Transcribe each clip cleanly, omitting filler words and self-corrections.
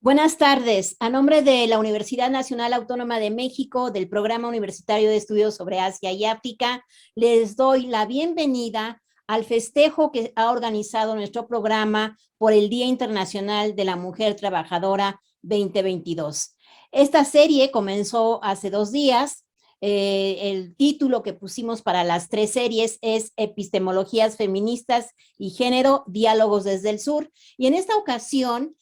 Buenas tardes. A nombre de la Universidad Nacional Autónoma de México, del Programa Universitario de Estudios sobre Asia y África, les doy la bienvenida al festejo que ha organizado nuestro programa por el Día Internacional de la Mujer Trabajadora 2022. Esta serie comenzó hace 2 días. El título que pusimos para las 3 series es Epistemologías Feministas y Género, Diálogos desde el Sur. Y en esta ocasión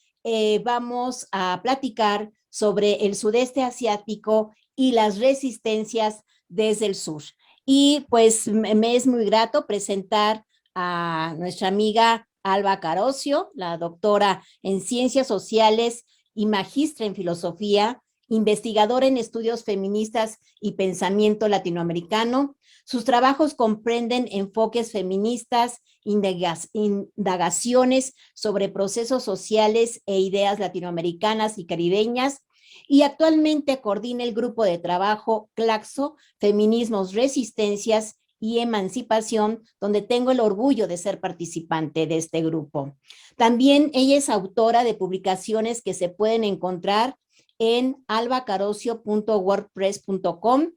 vamos a platicar sobre el sudeste asiático y las resistencias desde el sur. Y pues me es muy grato presentar a nuestra amiga Alba Carocio, la doctora en Ciencias Sociales y magistra en Filosofía, investigadora en estudios feministas y pensamiento latinoamericano. Sus trabajos comprenden enfoques feministas, indagaciones sobre procesos sociales e ideas latinoamericanas y caribeñas, y actualmente coordina el grupo de trabajo CLACSO, Feminismos, Resistencias y Emancipación, donde tengo el orgullo de ser participante de este grupo. También ella es autora de publicaciones que se pueden encontrar en albacarocio.wordpress.com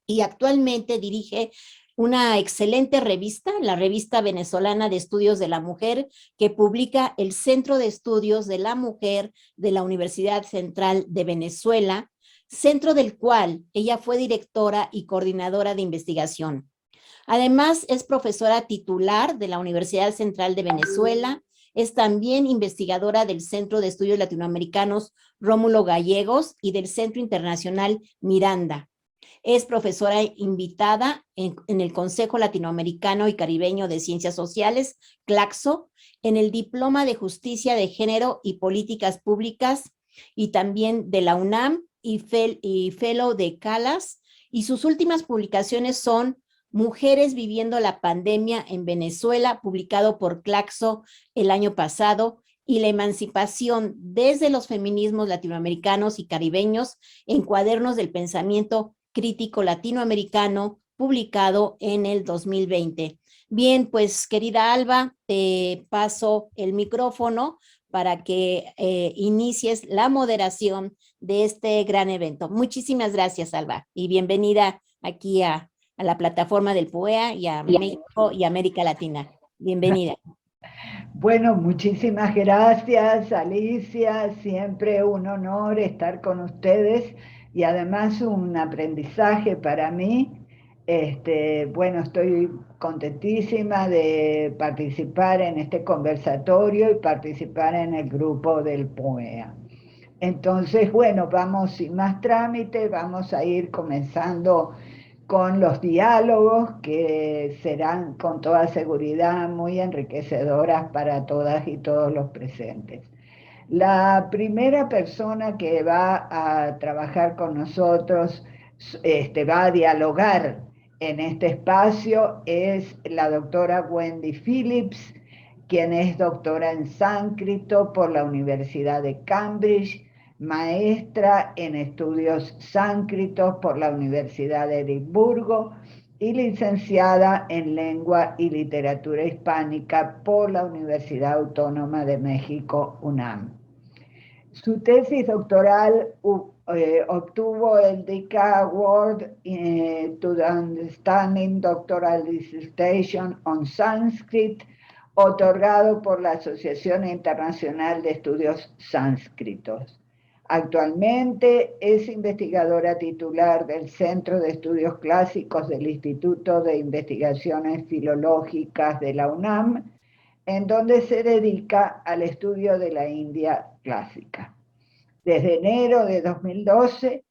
y actualmente dirige una excelente revista, la Revista Venezolana de Estudios de la Mujer, que publica el Centro de Estudios de la Mujer de la Universidad Central de Venezuela, centro del cual ella fue directora y coordinadora de investigación. Además, es profesora titular de la Universidad Central de Venezuela, es también investigadora del Centro de Estudios Latinoamericanos Rómulo Gallegos y del Centro Internacional Miranda. Es profesora invitada en el Consejo Latinoamericano y Caribeño de Ciencias Sociales, CLACSO, en el Diploma de Justicia de Género y Políticas Públicas, y también de la UNAM y Fellow de CALAS. Y sus últimas publicaciones son Mujeres viviendo la pandemia en Venezuela, publicado por CLACSO el año pasado, y la emancipación desde los feminismos latinoamericanos y caribeños en Cuadernos del Pensamiento Crítico Latinoamericano, publicado en el 2020. Bien, pues querida Alba, te paso el micrófono para que inicies la moderación de este gran evento. Muchísimas gracias, Alba, y bienvenida aquí a la plataforma del PUEA y a México y América Latina. Bienvenida. Bueno, muchísimas gracias, Alicia. Siempre un honor estar con ustedes y además un aprendizaje para mí. Bueno, estoy contentísima de participar en este conversatorio y participar en el grupo del POEA. Entonces, bueno, vamos sin más trámite, vamos a ir comenzando con los diálogos que serán con toda seguridad muy enriquecedoras para todas y todos los presentes. La primera persona que va a trabajar con nosotros, va a dialogar en este espacio, es la doctora Wendy Phillips, quien es doctora en sánscrito por la Universidad de Cambridge, maestra en estudios sánscritos por la Universidad de Edimburgo y licenciada en Lengua y Literatura Hispánica por la Universidad Autónoma de México, UNAM. Su tesis doctoral obtuvo el DICA Award to the Understanding Doctoral Dissertation on Sanskrit, otorgado por la Asociación Internacional de Estudios Sánscritos. Actualmente es investigadora titular del Centro de Estudios Clásicos del Instituto de Investigaciones Filológicas de la UNAM, en donde se dedica al estudio de la India clásica. Desde enero de 2012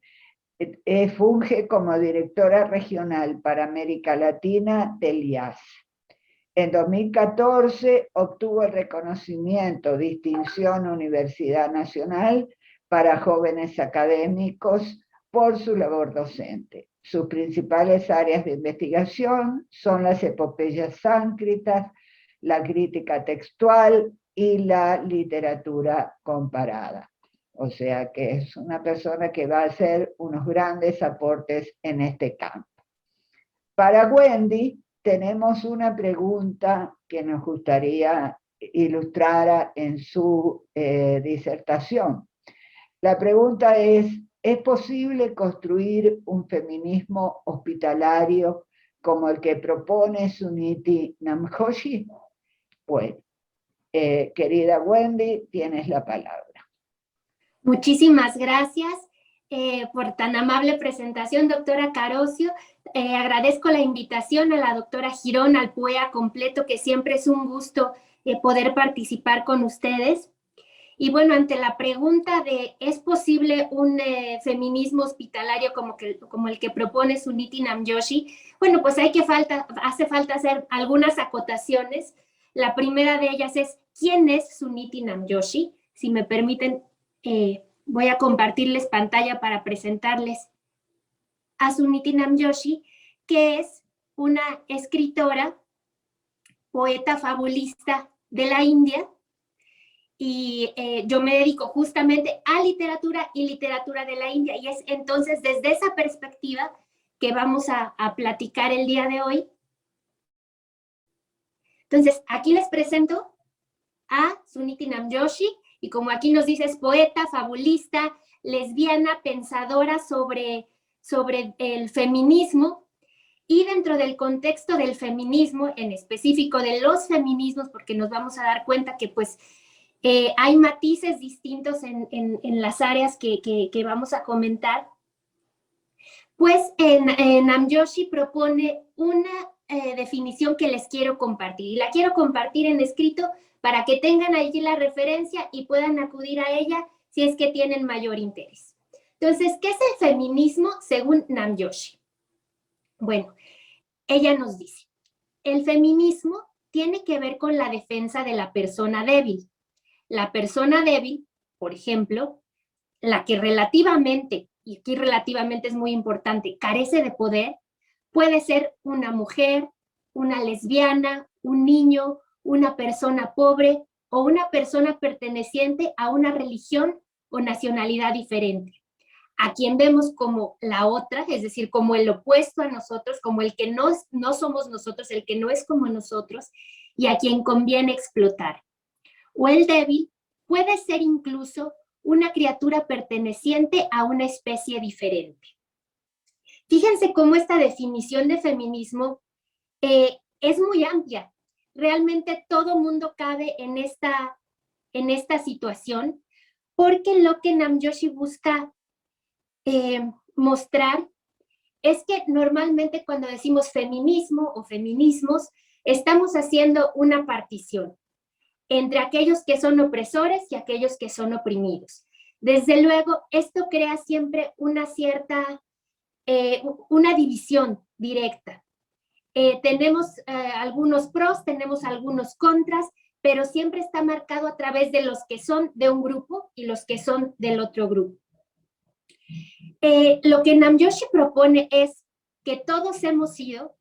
funge como directora regional para América Latina del IAS. En 2014 obtuvo el reconocimiento Distinción Universidad Nacional para jóvenes académicos por su labor docente. Sus principales áreas de investigación son las epopeyas sánscritas, la crítica textual y la literatura comparada. O sea que es una persona que va a hacer unos grandes aportes en este campo. Para Wendy tenemos una pregunta que nos gustaría ilustrar en su disertación. La pregunta ¿es posible construir un feminismo hospitalario como el que propone Suniti Namjoshi? Bueno, querida Wendy, tienes la palabra. Muchísimas gracias por tan amable presentación, doctora Carosio. Agradezco la invitación a la doctora Girón, al PUEA completo, que siempre es un gusto poder participar con ustedes. Y bueno, ante la pregunta de ¿es posible un feminismo hospitalario como el que propone Suniti Namjoshi? Bueno, pues hace falta hacer algunas acotaciones. La primera de ellas es ¿quién es Suniti Namjoshi? Si me permiten, voy a compartirles pantalla para presentarles a Suniti Namjoshi, que es una escritora, poeta fabulista de la India, y yo me dedico justamente a literatura y literatura de la India, y es entonces desde esa perspectiva que vamos a platicar el día de hoy. Entonces, aquí les presento a Suniti Namjoshi, y como aquí nos dice, es poeta, fabulista, lesbiana, pensadora sobre el feminismo, y dentro del contexto del feminismo, en específico de los feminismos, porque nos vamos a dar cuenta que pues hay matices distintos en las áreas que vamos a comentar. Pues Namjoshi propone una definición que les quiero compartir, y la quiero compartir en escrito para que tengan allí la referencia y puedan acudir a ella si es que tienen mayor interés. Entonces, ¿qué es el feminismo según Namjoshi? Bueno, ella nos dice, el feminismo tiene que ver con la defensa de la persona débil. La persona débil, por ejemplo, la que relativamente, y aquí relativamente es muy importante, carece de poder, puede ser una mujer, una lesbiana, un niño, una persona pobre o una persona perteneciente a una religión o nacionalidad diferente. A quien vemos como la otra, es decir, como el opuesto a nosotros, como el que no somos nosotros, el que no es como nosotros, y a quien conviene explotar. O el débil puede ser incluso una criatura perteneciente a una especie diferente. Fíjense cómo esta definición de feminismo es muy amplia. Realmente todo mundo cabe en esta situación, porque lo que Namjoshi busca mostrar es que normalmente cuando decimos feminismo o feminismos, estamos haciendo una partición entre aquellos que son opresores y aquellos que son oprimidos. Desde luego, esto crea siempre una cierta, una división directa. Tenemos algunos pros, tenemos algunos contras, pero siempre está marcado a través de los que son de un grupo y los que son del otro grupo. Lo que Namjoshi propone es que todos hemos sido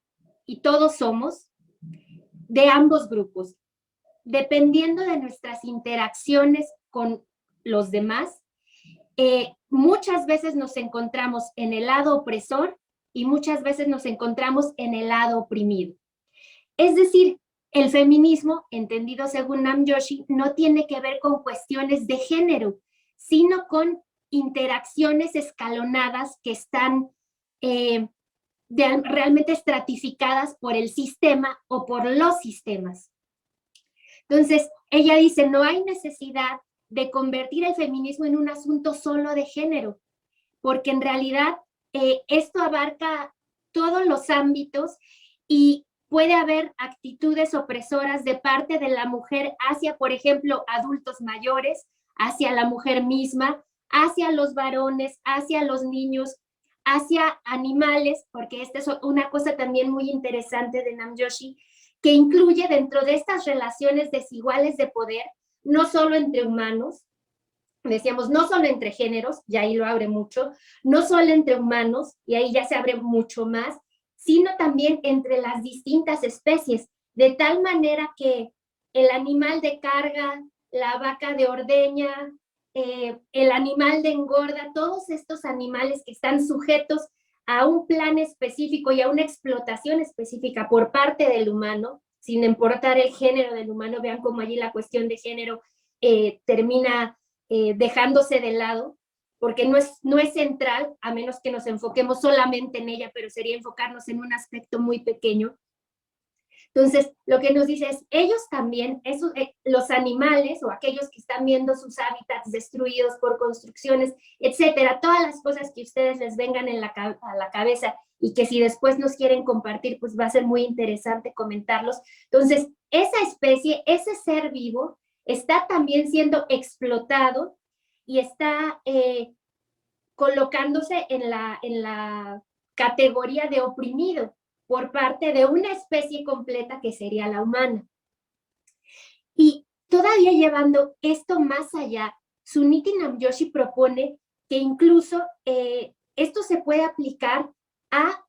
y todos somos de ambos grupos, dependiendo de nuestras interacciones con los demás. Muchas veces nos encontramos en el lado opresor y muchas veces nos encontramos en el lado oprimido. Es decir, el feminismo, entendido según Namjoshi, no tiene que ver con cuestiones de género, sino con interacciones escalonadas que están realmente estratificadas por el sistema o por los sistemas. Entonces, ella dice, no hay necesidad de convertir el feminismo en un asunto solo de género, porque en realidad esto abarca todos los ámbitos y puede haber actitudes opresoras de parte de la mujer hacia, por ejemplo, adultos mayores, hacia la mujer misma, hacia los varones, hacia los niños, hacia animales, porque esta es una cosa también muy interesante de Namjoshi, que incluye dentro de estas relaciones desiguales de poder, no solo entre humanos, decíamos, no solo entre géneros, y ahí lo abre mucho, no solo entre humanos, y ahí ya se abre mucho más, sino también entre las distintas especies, de tal manera que el animal de carga, la vaca de ordeña, el animal de engorda, todos estos animales que están sujetos a un plan específico y a una explotación específica por parte del humano, sin importar el género del humano. Vean cómo allí la cuestión de género termina dejándose de lado. porque no es central, a menos que nos enfoquemos solamente en ella, pero sería enfocarnos en un aspecto muy pequeño. Entonces, lo que nos dice es, ellos también, los animales o aquellos que están viendo sus hábitats destruidos por construcciones, etcétera, todas las cosas que ustedes les vengan a la cabeza y que si después nos quieren compartir, pues va a ser muy interesante comentarlos. Entonces, esa especie, ese ser vivo, está también siendo explotado y está colocándose en la categoría de oprimido por parte de una especie completa que sería la humana. Y todavía llevando esto más allá, Suniti Namjoshi propone que incluso esto se puede aplicar a,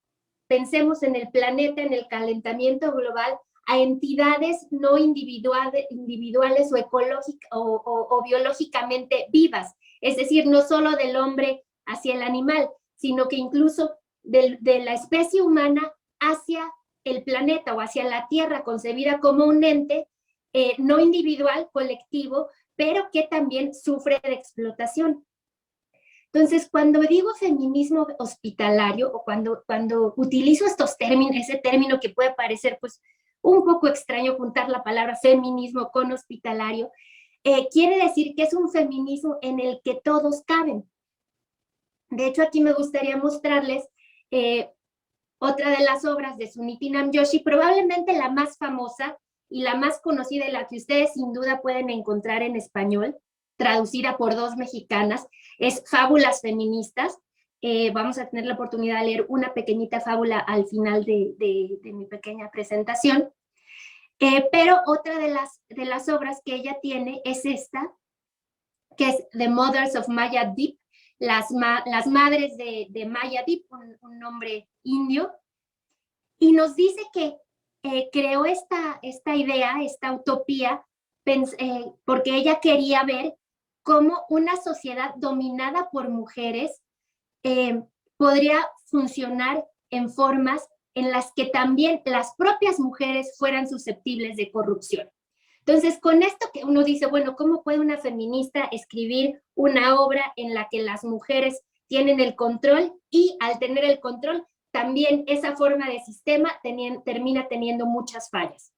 pensemos en el planeta, en el calentamiento global, a entidades no individuales o biológicamente vivas, es decir, no solo del hombre hacia el animal, sino que incluso de la especie humana hacia el planeta o hacia la Tierra, concebida como un ente no individual, colectivo, pero que también sufre de explotación. Entonces, cuando digo feminismo hospitalario o cuando utilizo estos términos, ese término que puede parecer pues un poco extraño juntar la palabra feminismo con hospitalario, quiere decir que es un feminismo en el que todos caben. De hecho, aquí me gustaría mostrarles otra de las obras de Suniti Namjoshi, probablemente la más famosa y la más conocida y la que ustedes sin duda pueden encontrar en español, traducida por 2 mexicanas, es Fábulas Feministas. Vamos a tener la oportunidad de leer una pequeñita fábula al final de mi pequeña presentación. Pero otra de las obras que ella tiene es esta, que es The Mothers of Maya Deep, las madres de Maya Deep, un nombre indio, y nos dice que creó esta idea, esta utopía, porque ella quería ver cómo una sociedad dominada por mujeres podría funcionar en formas en las que también las propias mujeres fueran susceptibles de corrupción. Entonces, con esto que uno dice, bueno, ¿cómo puede una feminista escribir una obra en la que las mujeres tienen el control y al tener el control, también esa forma de sistema termina teniendo muchas fallas?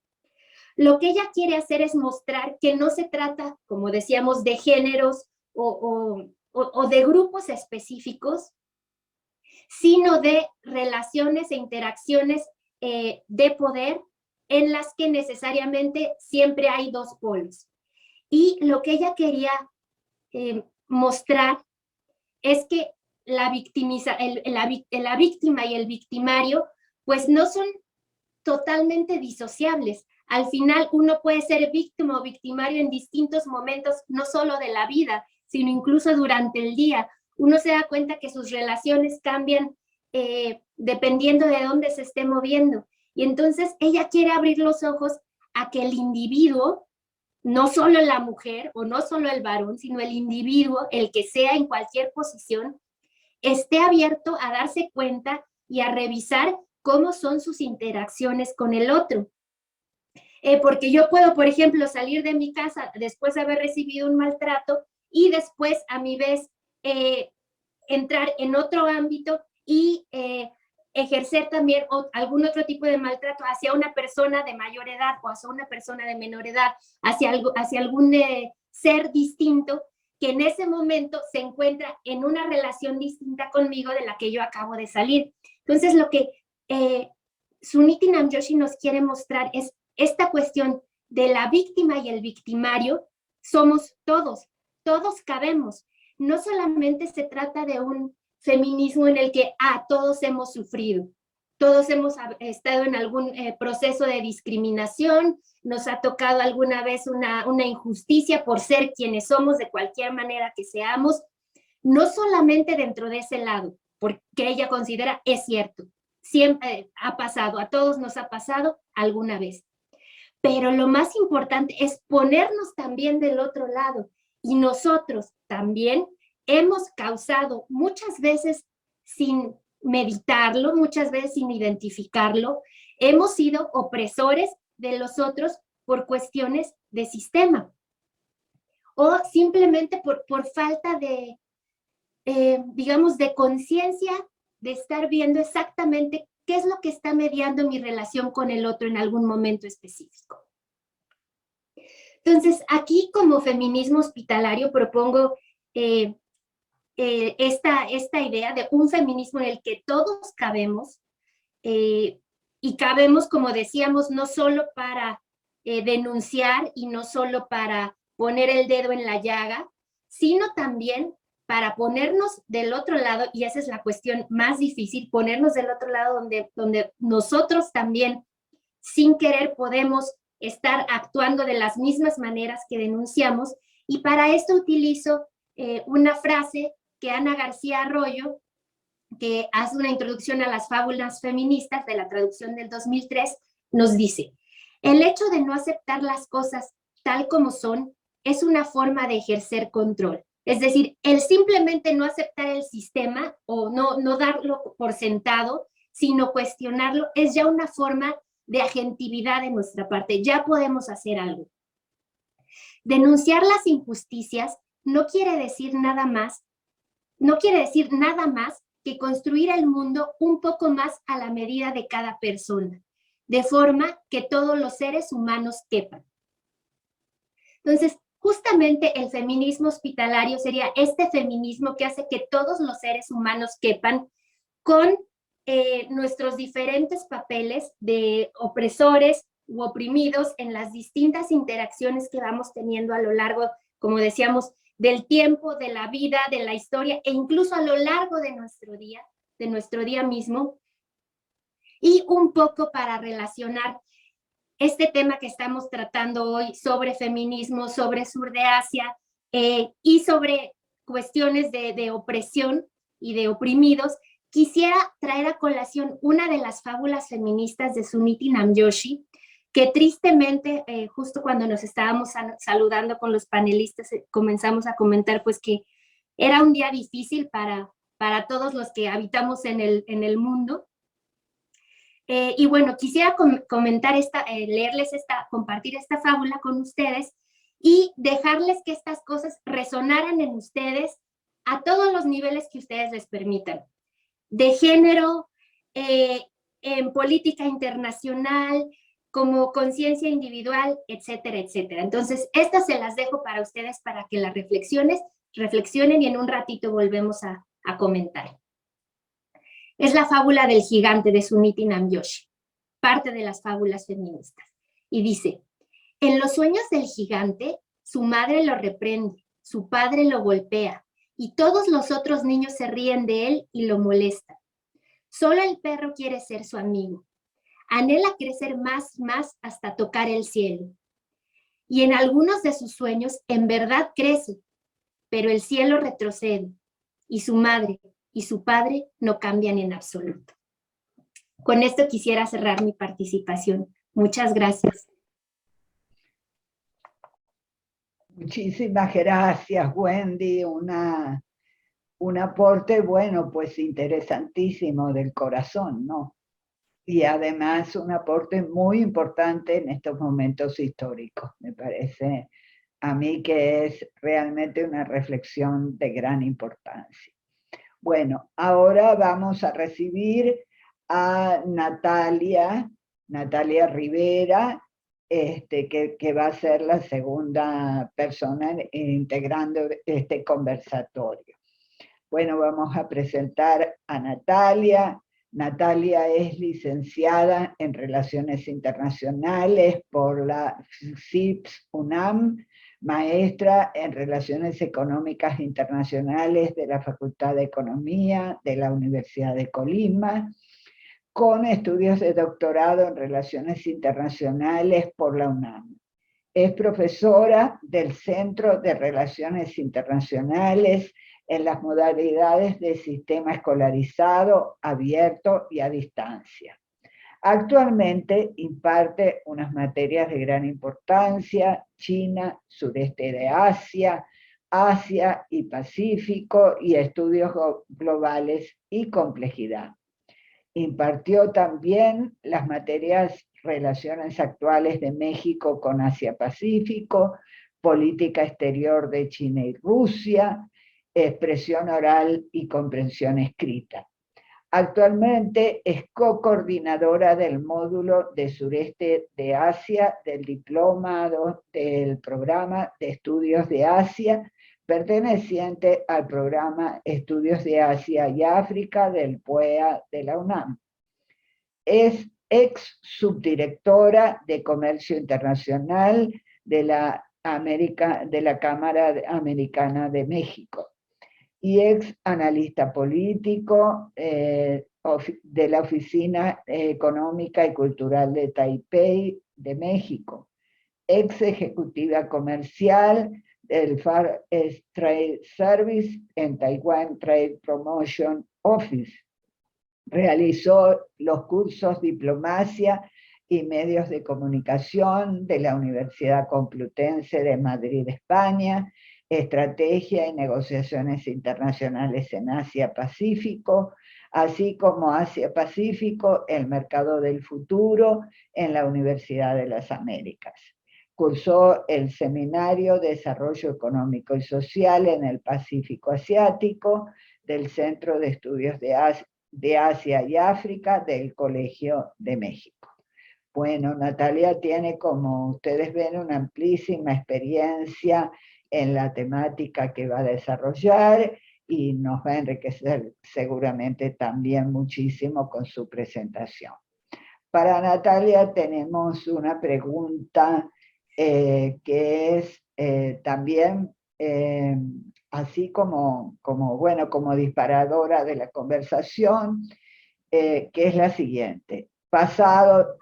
Lo que ella quiere hacer es mostrar que no se trata, como decíamos, de géneros o de grupos específicos, sino de relaciones e interacciones de poder en las que necesariamente siempre hay 2 polos. Y lo que ella quería mostrar es que la víctima y el victimario pues no son totalmente disociables. Al final uno puede ser víctima o victimario en distintos momentos, no solo de la vida, sino incluso durante el día. Uno se da cuenta que sus relaciones cambian dependiendo de dónde se esté moviendo. Y entonces ella quiere abrir los ojos a que el individuo, no solo la mujer o no solo el varón, sino el individuo, el que sea en cualquier posición, esté abierto a darse cuenta y a revisar cómo son sus interacciones con el otro. Porque yo puedo, por ejemplo, salir de mi casa después de haber recibido un maltrato y después a mi vez entrar en otro ámbito y ejercer también algún otro tipo de maltrato hacia una persona de mayor edad o hacia una persona de menor edad, hacia algún ser distinto que en ese momento se encuentra en una relación distinta conmigo de la que yo acabo de salir. Entonces, lo que Suniti Namjoshi nos quiere mostrar es esta cuestión de la víctima y el victimario. Somos todos cabemos. No solamente se trata de un feminismo en el que todos hemos sufrido, todos hemos estado en algún proceso de discriminación, nos ha tocado alguna vez una injusticia por ser quienes somos de cualquier manera que seamos, no solamente dentro de ese lado, porque ella considera es cierto, siempre ha pasado, a todos nos ha pasado alguna vez. Pero lo más importante es ponernos también del otro lado, y nosotros también hemos causado muchas veces sin meditarlo, muchas veces sin identificarlo, hemos sido opresores de los otros por cuestiones de sistema o simplemente por falta de digamos, de conciencia, de estar viendo exactamente qué es lo que está mediando mi relación con el otro en algún momento específico. Entonces, aquí como feminismo hospitalario propongo esta idea de un feminismo en el que todos cabemos, y cabemos, como decíamos, no solo para denunciar y no solo para poner el dedo en la llaga, sino también para ponernos del otro lado, y esa es la cuestión más difícil, ponernos del otro lado donde nosotros también, sin querer, podemos estar actuando de las mismas maneras que denunciamos. Y para esto utilizo una frase que Ana García Arroyo, que hace una introducción a las fábulas feministas de la traducción del 2003, nos dice: el hecho de no aceptar las cosas tal como son es una forma de ejercer control. Es decir, el simplemente no aceptar el sistema o no darlo por sentado, sino cuestionarlo, es ya una forma de agentividad de nuestra parte. Ya podemos hacer algo. Denunciar las injusticias no quiere decir nada más que construir el mundo un poco más a la medida de cada persona, de forma que todos los seres humanos quepan. Entonces, justamente el feminismo hospitalario sería este feminismo que hace que todos los seres humanos quepan con nuestros diferentes papeles de opresores u oprimidos en las distintas interacciones que vamos teniendo a lo largo, como decíamos, del tiempo, de la vida, de la historia, e incluso a lo largo de nuestro día mismo. Y un poco para relacionar este tema que estamos tratando hoy sobre feminismo, sobre Sur de Asia, y sobre cuestiones de opresión y de oprimidos, quisiera traer a colación una de las fábulas feministas de Suniti Namjoshi, que tristemente, justo cuando nos estábamos saludando con los panelistas, comenzamos a comentar pues que era un día difícil para todos los que habitamos en el mundo. Y bueno, quisiera comentar leerles compartir esta fábula con ustedes y dejarles que estas cosas resonaran en ustedes a todos los niveles que ustedes les permitan. De género, en política internacional, como conciencia individual, etcétera, etcétera. Entonces, estas se las dejo para ustedes para que las reflexionen y en un ratito volvemos a comentar. Es la fábula del gigante de Suniti Namjoshi, parte de las fábulas feministas. Y dice: en los sueños del gigante, su madre lo reprende, su padre lo golpea, y todos los otros niños se ríen de él y lo molestan. Solo el perro quiere ser su amigo. Anhela crecer más hasta tocar el cielo. Y en algunos de sus sueños en verdad crece, pero el cielo retrocede, y su madre y su padre no cambian en absoluto. Con esto quisiera cerrar mi participación. Muchas gracias. Muchísimas gracias, Wendy. Un aporte, bueno, pues interesantísimo del corazón, ¿no? Y además un aporte muy importante en estos momentos históricos. Me parece a mí que es realmente una reflexión de gran importancia. Bueno, ahora vamos a recibir a Natalia Rivera, que va a ser la segunda persona integrando este conversatorio. Bueno, vamos a presentar a Natalia. Natalia es licenciada en Relaciones Internacionales por la CIPS UNAM, maestra en Relaciones Económicas Internacionales de la Facultad de Economía de la Universidad de Colima, con estudios de doctorado en Relaciones Internacionales por la UNAM. Es profesora del Centro de Relaciones Internacionales en las modalidades de sistema escolarizado, abierto y a distancia. Actualmente imparte unas materias de gran importancia: China, sureste de Asia, Asia y Pacífico, y estudios globales y complejidad. Impartió también las materias Relaciones actuales de México con Asia-Pacífico, Política exterior de China y Rusia, expresión oral y comprensión escrita. Actualmente es co-coordinadora del módulo de Sureste de Asia del diplomado del programa de estudios de Asia, perteneciente al programa Estudios de Asia y África del PUEA de la UNAM. Es ex subdirectora de Comercio Internacional de la Cámara Americana de México y ex analista político de la Oficina Económica y Cultural de Taipei de México, ex ejecutiva comercial del Far East Trade Service en Taiwan Trade Promotion Office. Realizó los cursos Diplomacia y Medios de Comunicación de la Universidad Complutense de Madrid, España, Estrategia y Negociaciones Internacionales en Asia-Pacífico, así como Asia-Pacífico, el Mercado del Futuro en la Universidad de las Américas. Cursó el Seminario de Desarrollo Económico y Social en el Pacífico Asiático del Centro de Estudios de Asia y África del Colegio de México. Bueno, Natalia tiene, como ustedes ven, una amplísima experiencia en la temática que va a desarrollar y nos va a enriquecer seguramente también muchísimo con su presentación. Para Natalia tenemos una pregunta que es también así como disparadora de la conversación, que es la siguiente: pasado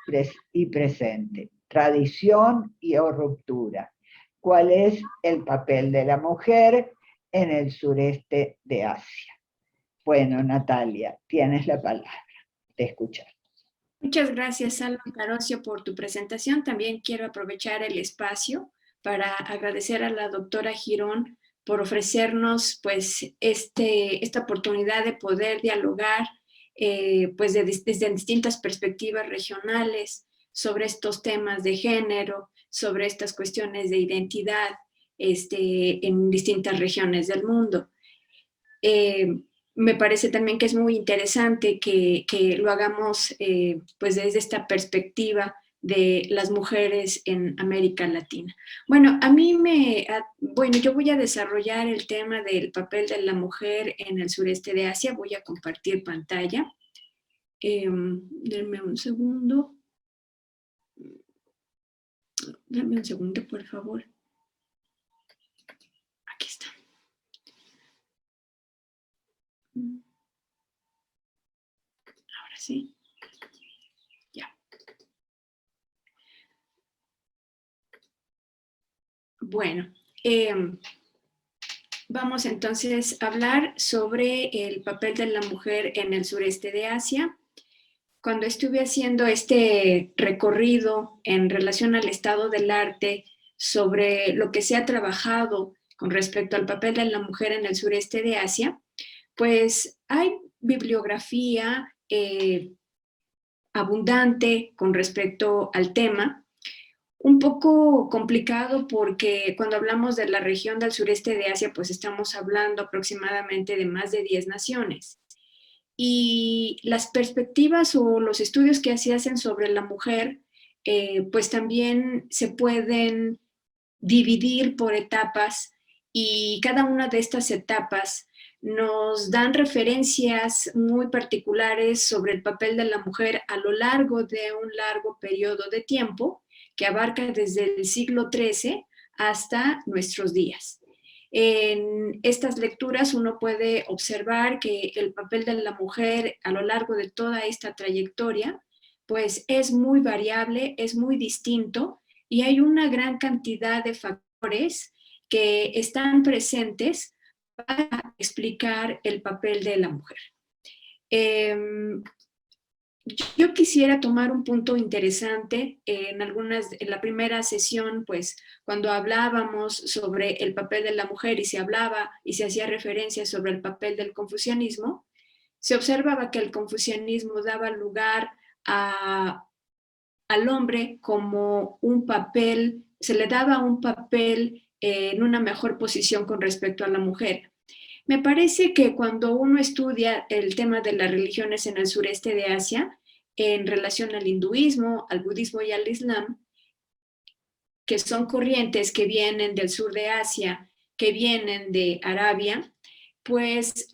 y presente, tradición y o ruptura. ¿Cuál es el papel de la mujer en el sureste de Asia? Bueno, Natalia, tienes la palabra. Te escuchamos. Muchas gracias, Alma Carocio, por tu presentación. También quiero aprovechar el espacio para agradecer a la doctora Girón por ofrecernos pues, esta oportunidad de poder dialogar pues desde distintas perspectivas regionales sobre estos temas de género, sobre estas cuestiones de identidad en distintas regiones del mundo. Me parece también que es muy interesante que lo hagamos pues desde esta perspectiva de las mujeres en América Latina. Bueno, yo voy a desarrollar el tema del papel de la mujer en el sureste de Asia. Voy a compartir pantalla. Denme un segundo. Dame un segundo, por favor. Aquí está. Ahora sí. Ya. Bueno, vamos entonces a hablar sobre el papel de la mujer en el sureste de Asia. Cuando estuve haciendo este recorrido en relación al estado del arte sobre lo que se ha trabajado con respecto al papel de la mujer en el sureste de Asia, pues hay bibliografía abundante con respecto al tema, un poco complicado porque cuando hablamos de la región del sureste de Asia, pues estamos hablando aproximadamente de más de 10 naciones. Y las perspectivas o los estudios que se hacen sobre la mujer, pues también se pueden dividir por etapas y cada una de estas etapas nos dan referencias muy particulares sobre el papel de la mujer a lo largo de un largo periodo de tiempo que abarca desde el siglo XIII hasta nuestros días. En estas lecturas uno puede observar que el papel de la mujer a lo largo de toda esta trayectoria pues es muy variable, es muy distinto y hay una gran cantidad de factores que están presentes para explicar el papel de la mujer. Yo quisiera tomar un punto interesante en la primera sesión, pues cuando hablábamos sobre el papel de la mujer y se hablaba y se hacía referencia sobre el papel del confucianismo, se observaba que el confucianismo daba lugar al hombre como un papel, se le daba un papel en una mejor posición con respecto a la mujer. Me parece que cuando uno estudia el tema de las religiones en el sureste de Asia, en relación al hinduismo, al budismo y al islam, que son corrientes que vienen del sur de Asia, que vienen de Arabia, pues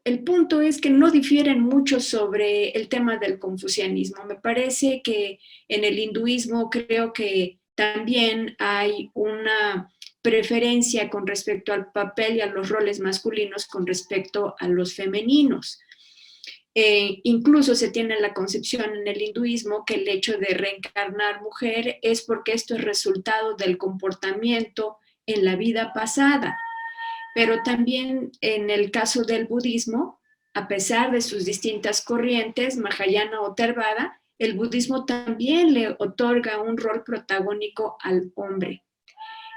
el punto es que no difieren mucho sobre el tema del confucianismo. Me parece que en el hinduismo creo que también hay una preferencia con respecto al papel y a los roles masculinos con respecto a los femeninos. Incluso se tiene la concepción en el hinduismo que el hecho de reencarnar mujer es porque esto es resultado del comportamiento en la vida pasada. Pero también en el caso del budismo, a pesar de sus distintas corrientes, Mahayana o Theravada, el budismo también le otorga un rol protagónico al hombre.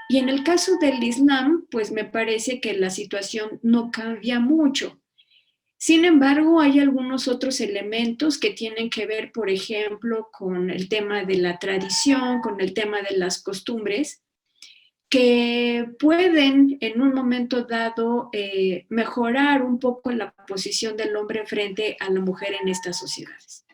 Y en el caso del islam, pues me parece que la situación no cambia mucho. Sin embargo, hay algunos otros elementos que tienen que ver, por ejemplo, con el tema de la tradición, con el tema de las costumbres, que pueden en un momento dado mejorar un poco la posición del hombre frente a la mujer en estas sociedades.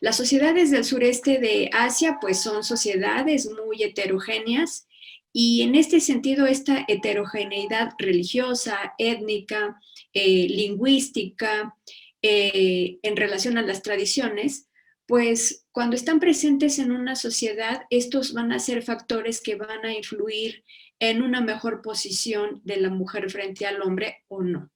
Las sociedades del sureste de Asia pues son sociedades muy heterogéneas y en este sentido esta heterogeneidad religiosa, étnica, lingüística, en relación a las tradiciones, pues cuando están presentes en una sociedad, estos van a ser factores que van a influir en una mejor posición de la mujer frente al hombre o no.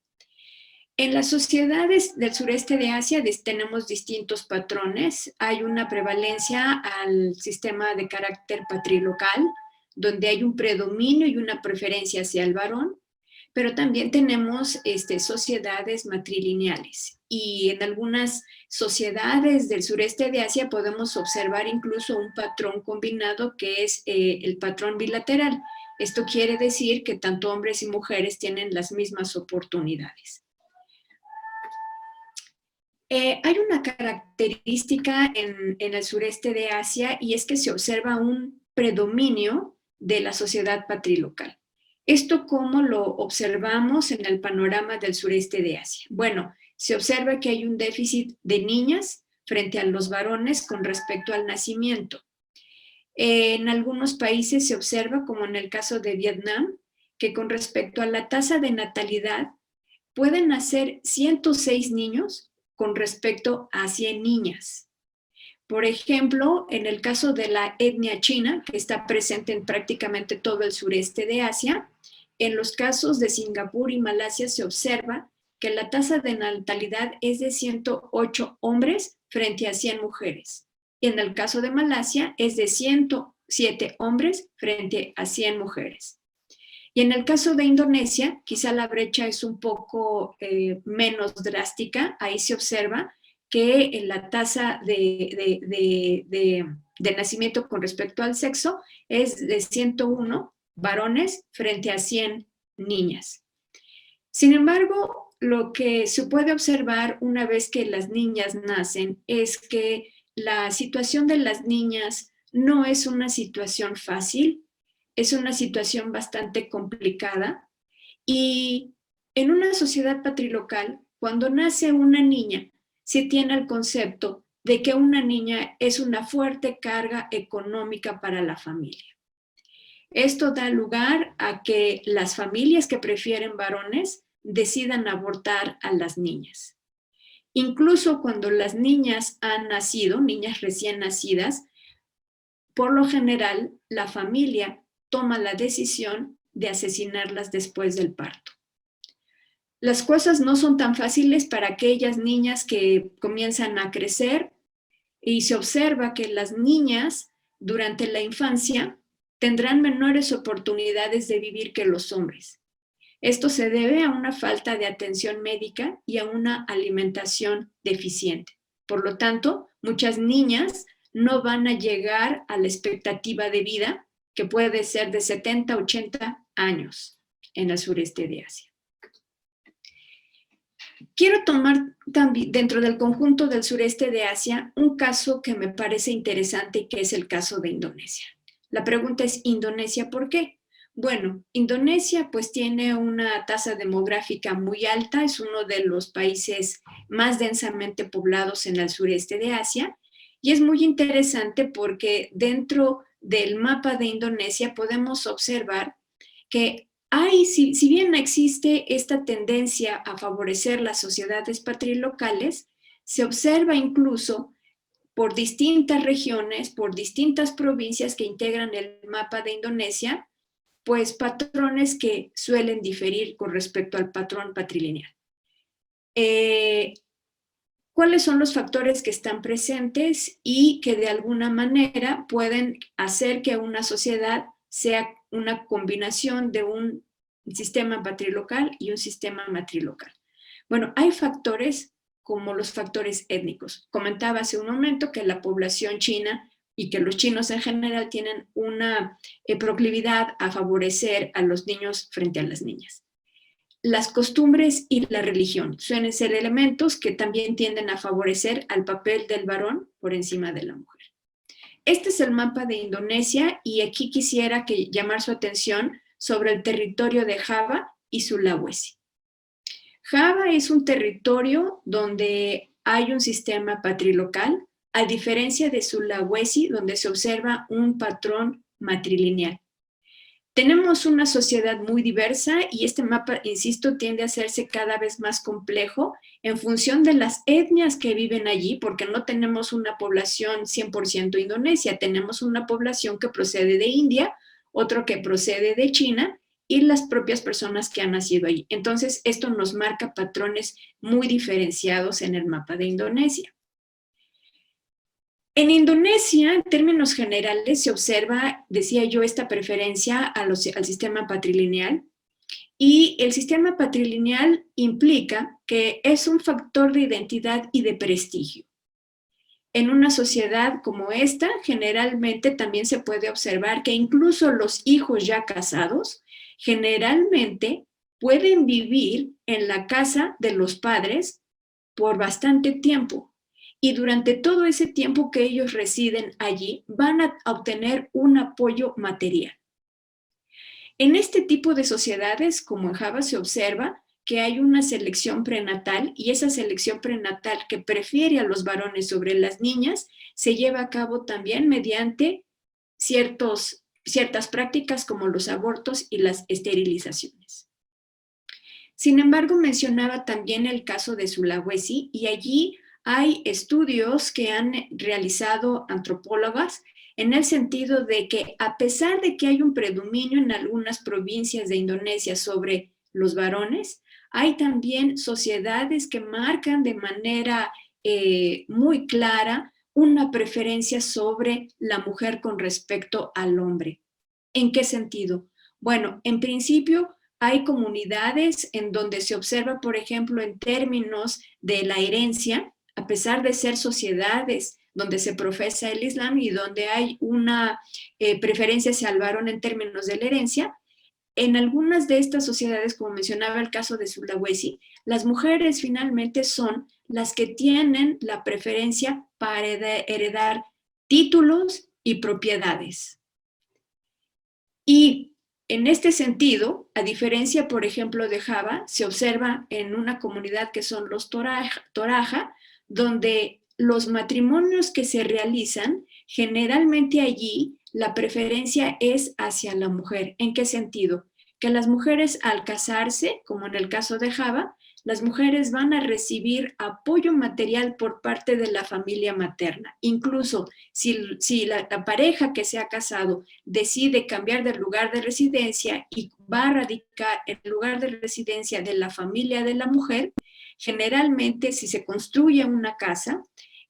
En las sociedades del sureste de Asia tenemos distintos patrones. Hay una prevalencia al sistema de carácter patrilocal, donde hay un predominio y una preferencia hacia el varón, pero también tenemos sociedades matrilineales. Y en algunas sociedades del sureste de Asia podemos observar incluso un patrón combinado que es el patrón bilateral. Esto quiere decir que tanto hombres y mujeres tienen las mismas oportunidades. Hay una característica en el sureste de Asia y es que se observa un predominio de la sociedad patrilocal. ¿Esto cómo lo observamos en el panorama del sureste de Asia? Bueno, se observa que hay un déficit de niñas frente a los varones con respecto al nacimiento. En algunos países se observa, como en el caso de Vietnam, que con respecto a la tasa de natalidad pueden nacer 106 niños con respecto a 100 niñas. Por ejemplo, en el caso de la etnia china, que está presente en prácticamente todo el sureste de Asia, en los casos de Singapur y Malasia se observa que la tasa de natalidad es de 108 hombres frente a 100 mujeres. En el caso de Malasia es de 107 hombres frente a 100 mujeres. Y en el caso de Indonesia, quizá la brecha es un poco menos drástica. Ahí se observa que la tasa de nacimiento con respecto al sexo es de 101 varones frente a 100 niñas. Sin embargo, lo que se puede observar una vez que las niñas nacen es que la situación de las niñas no es una situación fácil, es una situación bastante complicada y en una sociedad patrilocal, cuando nace una niña, se tiene el concepto de que una niña es una fuerte carga económica para la familia. Esto da lugar a que las familias que prefieren varones decidan abortar a las niñas. Incluso cuando las niñas han nacido, niñas recién nacidas, por lo general la familia toma la decisión de asesinarlas después del parto. Las cosas no son tan fáciles para aquellas niñas que comienzan a crecer y se observa que las niñas durante la infancia tendrán menores oportunidades de vivir que los hombres. Esto se debe a una falta de atención médica y a una alimentación deficiente. Por lo tanto, muchas niñas no van a llegar a la expectativa de vida que puede ser de 70, 80 años en el sureste de Asia. Quiero tomar también dentro del conjunto del sureste de Asia un caso que me parece interesante y que es el caso de Indonesia. La pregunta es, ¿Indonesia por qué? Bueno, Indonesia pues tiene una tasa demográfica muy alta, es uno de los países más densamente poblados en el sureste de Asia y es muy interesante porque dentro del mapa de Indonesia podemos observar que hay, si bien existe esta tendencia a favorecer las sociedades patrilocales, se observa incluso por distintas regiones, por distintas provincias que integran el mapa de Indonesia, pues patrones que suelen diferir con respecto al patrón patrilineal. ¿Cuáles son los factores que están presentes y que de alguna manera pueden hacer que una sociedad sea una combinación de un sistema patrilocal y un sistema matrilocal? Bueno, hay factores como los factores étnicos. Comentaba hace un momento que la población china y que los chinos en general tienen una proclividad a favorecer a los niños frente a las niñas. Las costumbres y la religión suelen ser elementos que también tienden a favorecer al papel del varón por encima de la mujer. Este es el mapa de Indonesia y aquí quisiera llamar su atención sobre el territorio de Java y Sulawesi. Java es un territorio donde hay un sistema patrilocal, a diferencia de Sulawesi, donde se observa un patrón matrilineal. Tenemos una sociedad muy diversa y este mapa, insisto, tiende a hacerse cada vez más complejo en función de las etnias que viven allí, porque no tenemos una población 100% indonesia, tenemos una población que procede de India, otro que procede de China y las propias personas que han nacido allí. Entonces, esto nos marca patrones muy diferenciados en el mapa de Indonesia. En Indonesia, en términos generales, se observa, decía yo, esta preferencia al sistema patrilineal. Y el sistema patrilineal implica que es un factor de identidad y de prestigio. En una sociedad como esta, generalmente también se puede observar que incluso los hijos ya casados, generalmente pueden vivir en la casa de los padres por bastante tiempo. Y durante todo ese tiempo que ellos residen allí, van a obtener un apoyo material. En este tipo de sociedades, como en Java, se observa que hay una selección prenatal y esa selección prenatal que prefiere a los varones sobre las niñas se lleva a cabo también mediante ciertas prácticas como los abortos y las esterilizaciones. Sin embargo, mencionaba también el caso de Sulawesi y allí hay estudios que han realizado antropólogas en el sentido de que a pesar de que hay un predominio en algunas provincias de Indonesia sobre los varones, hay también sociedades que marcan de manera muy clara una preferencia sobre la mujer con respecto al hombre. ¿En qué sentido? Bueno, en principio hay comunidades en donde se observa, por ejemplo, en términos de la herencia, a pesar de ser sociedades donde se profesa el Islam y donde hay una preferencia hacia el varón en términos de la herencia, en algunas de estas sociedades, como mencionaba el caso de Sulawesi, las mujeres finalmente son las que tienen la preferencia para heredar títulos y propiedades. Y en este sentido, a diferencia, por ejemplo, de Java, se observa en una comunidad que son los Toraja, donde los matrimonios que se realizan, generalmente allí la preferencia es hacia la mujer. ¿En qué sentido? Que las mujeres al casarse, como en el caso de Java, las mujeres van a recibir apoyo material por parte de la familia materna. Incluso si la pareja que se ha casado decide cambiar de lugar de residencia y va a radicar en el lugar de residencia de la familia de la mujer, generalmente si se construye una casa,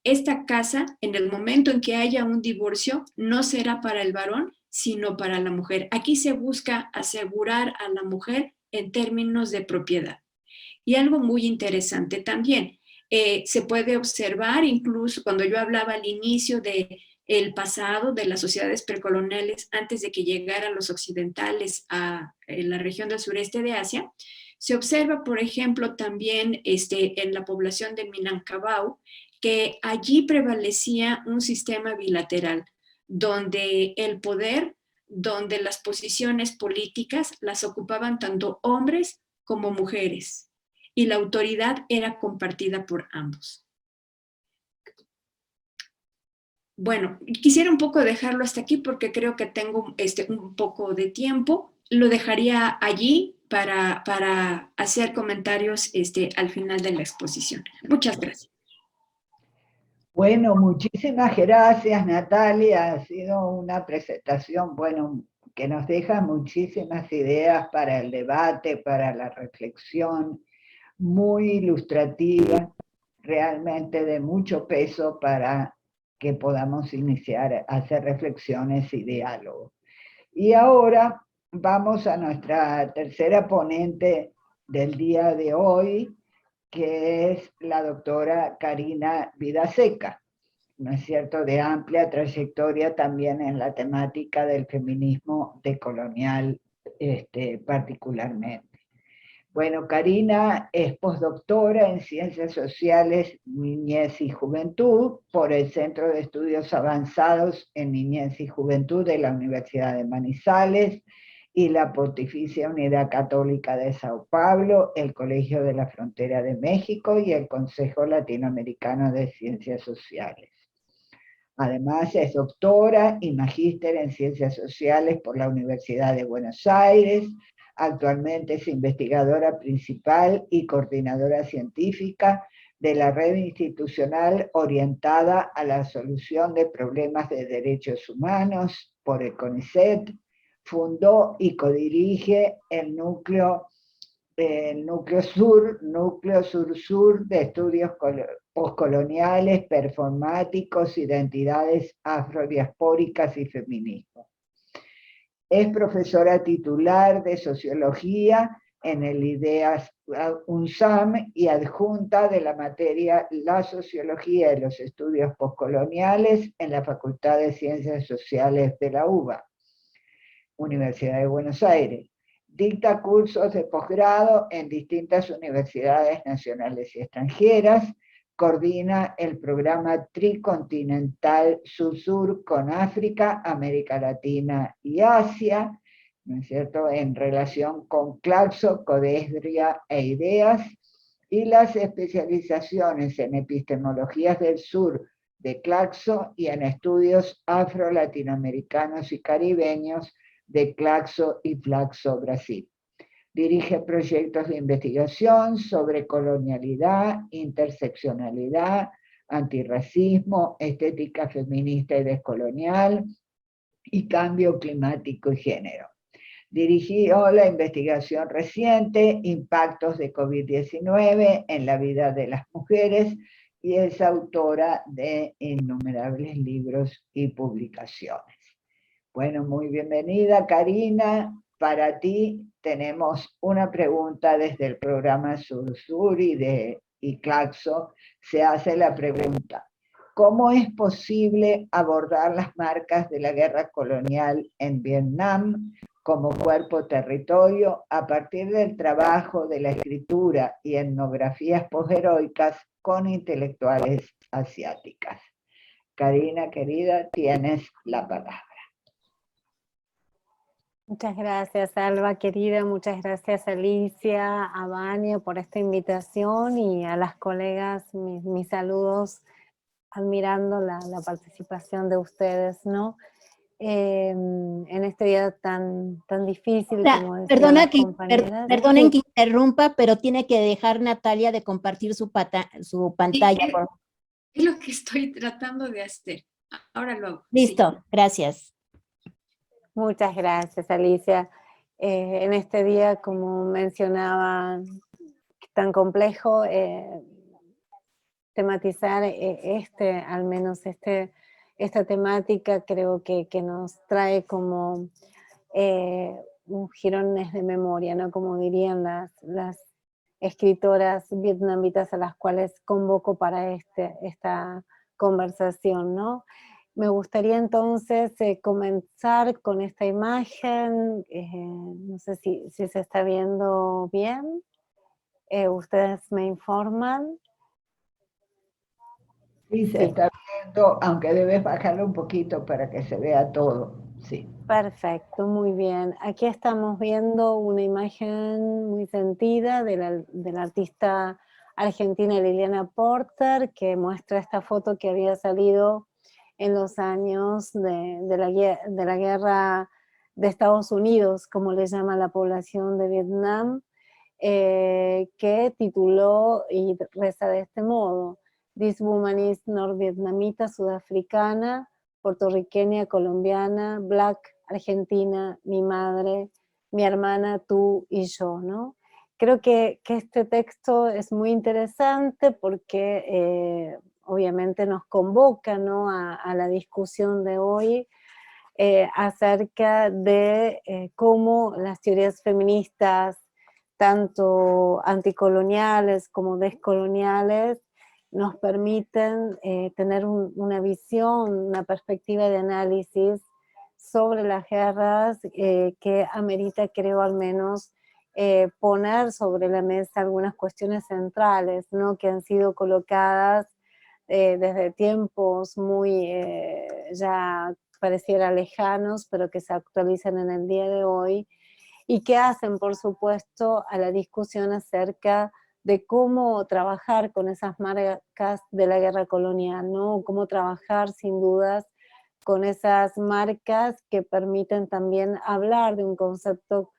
esta casa, en el momento en que haya un divorcio, no será para el varón, sino para la mujer. Aquí se busca asegurar a la mujer en términos de propiedad. Y algo muy interesante también, se puede observar incluso cuando yo hablaba al inicio del pasado de las sociedades precoloniales antes de que llegaran los occidentales a la región del sureste de Asia, se observa, por ejemplo, también en la población de Minangkabau, que allí prevalecía un sistema bilateral, donde el poder donde las posiciones políticas las ocupaban tanto hombres como mujeres, y la autoridad era compartida por ambos. Bueno, quisiera un poco dejarlo hasta aquí porque creo que tengo un poco de tiempo. Lo dejaría allí para hacer comentarios al final de la exposición. Muchas gracias. Bueno, muchísimas gracias, Natalia. Ha sido una presentación, bueno, que nos deja muchísimas ideas para el debate, para la reflexión, muy ilustrativa, realmente de mucho peso para que podamos iniciar a hacer reflexiones y diálogos. Y ahora vamos a nuestra tercera ponente del día de hoy, que es la doctora Karina Vidaseca, ¿no es cierto?, de amplia trayectoria también en la temática del feminismo decolonial particularmente. Bueno, Karina es postdoctora en Ciencias Sociales, Niñez y Juventud por el Centro de Estudios Avanzados en Niñez y Juventud de la Universidad de Manizales y la Pontificia Unidad Católica de Sao Paulo, el Colegio de la Frontera de México y el Consejo Latinoamericano de Ciencias Sociales. Además, es doctora y magíster en Ciencias Sociales por la Universidad de Buenos Aires. Actualmente es investigadora principal y coordinadora científica de la red institucional orientada a la solución de problemas de derechos humanos por el CONICET. Fundó y codirige el núcleo sur de estudios postcoloniales, performáticos, identidades afrodiaspóricas y feminismo. Es profesora titular de Sociología en el IDEAS UNSAM y adjunta de la materia La Sociología de los Estudios Postcoloniales en la Facultad de Ciencias Sociales de la UBA, Universidad de Buenos Aires. Dicta cursos de posgrado en distintas universidades nacionales y extranjeras. Coordina el programa tricontinental Sur-Sur con África, América Latina y Asia, ¿no es cierto?, en relación con Claxo, Codesdria e Ideas, y las especializaciones en epistemologías del sur de Claxo y en estudios afro-latinoamericanos y caribeños de Claxo y Flaxo Brasil. Dirige proyectos de investigación sobre colonialidad, interseccionalidad, antirracismo, estética feminista y descolonial y cambio climático y género. Dirigió la investigación reciente Impactos de COVID-19 en la vida de las mujeres y es autora de innumerables libros y publicaciones. Bueno, muy bienvenida, Karina. Para ti tenemos una pregunta desde el programa Sur-Sur y Claxo. Se hace la pregunta: ¿cómo es posible abordar las marcas de la guerra colonial en Vietnam como cuerpo-territorio a partir del trabajo de la escritura y etnografías posheroicas con intelectuales asiáticas? Karina, querida, tienes la palabra. Muchas gracias, Alba, querida. Muchas gracias, Alicia, a Vania por esta invitación y a las colegas, mis saludos, admirando la participación de ustedes, ¿no? En este día tan difícil, como decían Perdona las que, compañeras. perdonen Sí. que interrumpa, pero tiene que dejar Natalia de compartir su pantalla. Sí, es lo que estoy tratando de hacer. Ahora lo hago. Listo, Sí. gracias. Muchas gracias, Alicia. En este día, como mencionaba, tan complejo, tematizar al menos esta temática, creo que nos trae como un girones de memoria, ¿no? Como dirían las escritoras vietnamitas a las cuales convoco para esta conversación, ¿no? Me gustaría entonces comenzar con esta imagen, no sé si se está viendo bien, ustedes me informan. Sí, se está viendo, aunque debes bajarlo un poquito para que se vea todo. Sí. Perfecto, muy bien. Aquí estamos viendo una imagen muy sentida de la artista argentina Liliana Porter, que muestra esta foto que había salido en los años de la guerra de Estados Unidos, como le llama la población de Vietnam, que tituló y reza de este modo: This woman is norvietnamita, sudafricana, puertorriqueña, colombiana, black, argentina, mi madre, mi hermana, tú y yo, ¿no? Creo que este texto es muy interesante porque obviamente nos convoca, ¿no?, a la discusión de hoy acerca de cómo las teorías feministas, tanto anticoloniales como descoloniales, nos permiten tener una visión, una perspectiva de análisis sobre las guerras que amerita, creo, al menos poner sobre la mesa algunas cuestiones centrales, ¿no?, que han sido colocadas desde tiempos muy ya pareciera lejanos, pero que se actualizan en el día de hoy, y que hacen, por supuesto, a la discusión acerca de cómo trabajar con esas marcas de la guerra colonial, ¿no? Cómo trabajar, sin dudas, con esas marcas que permiten también hablar de un concepto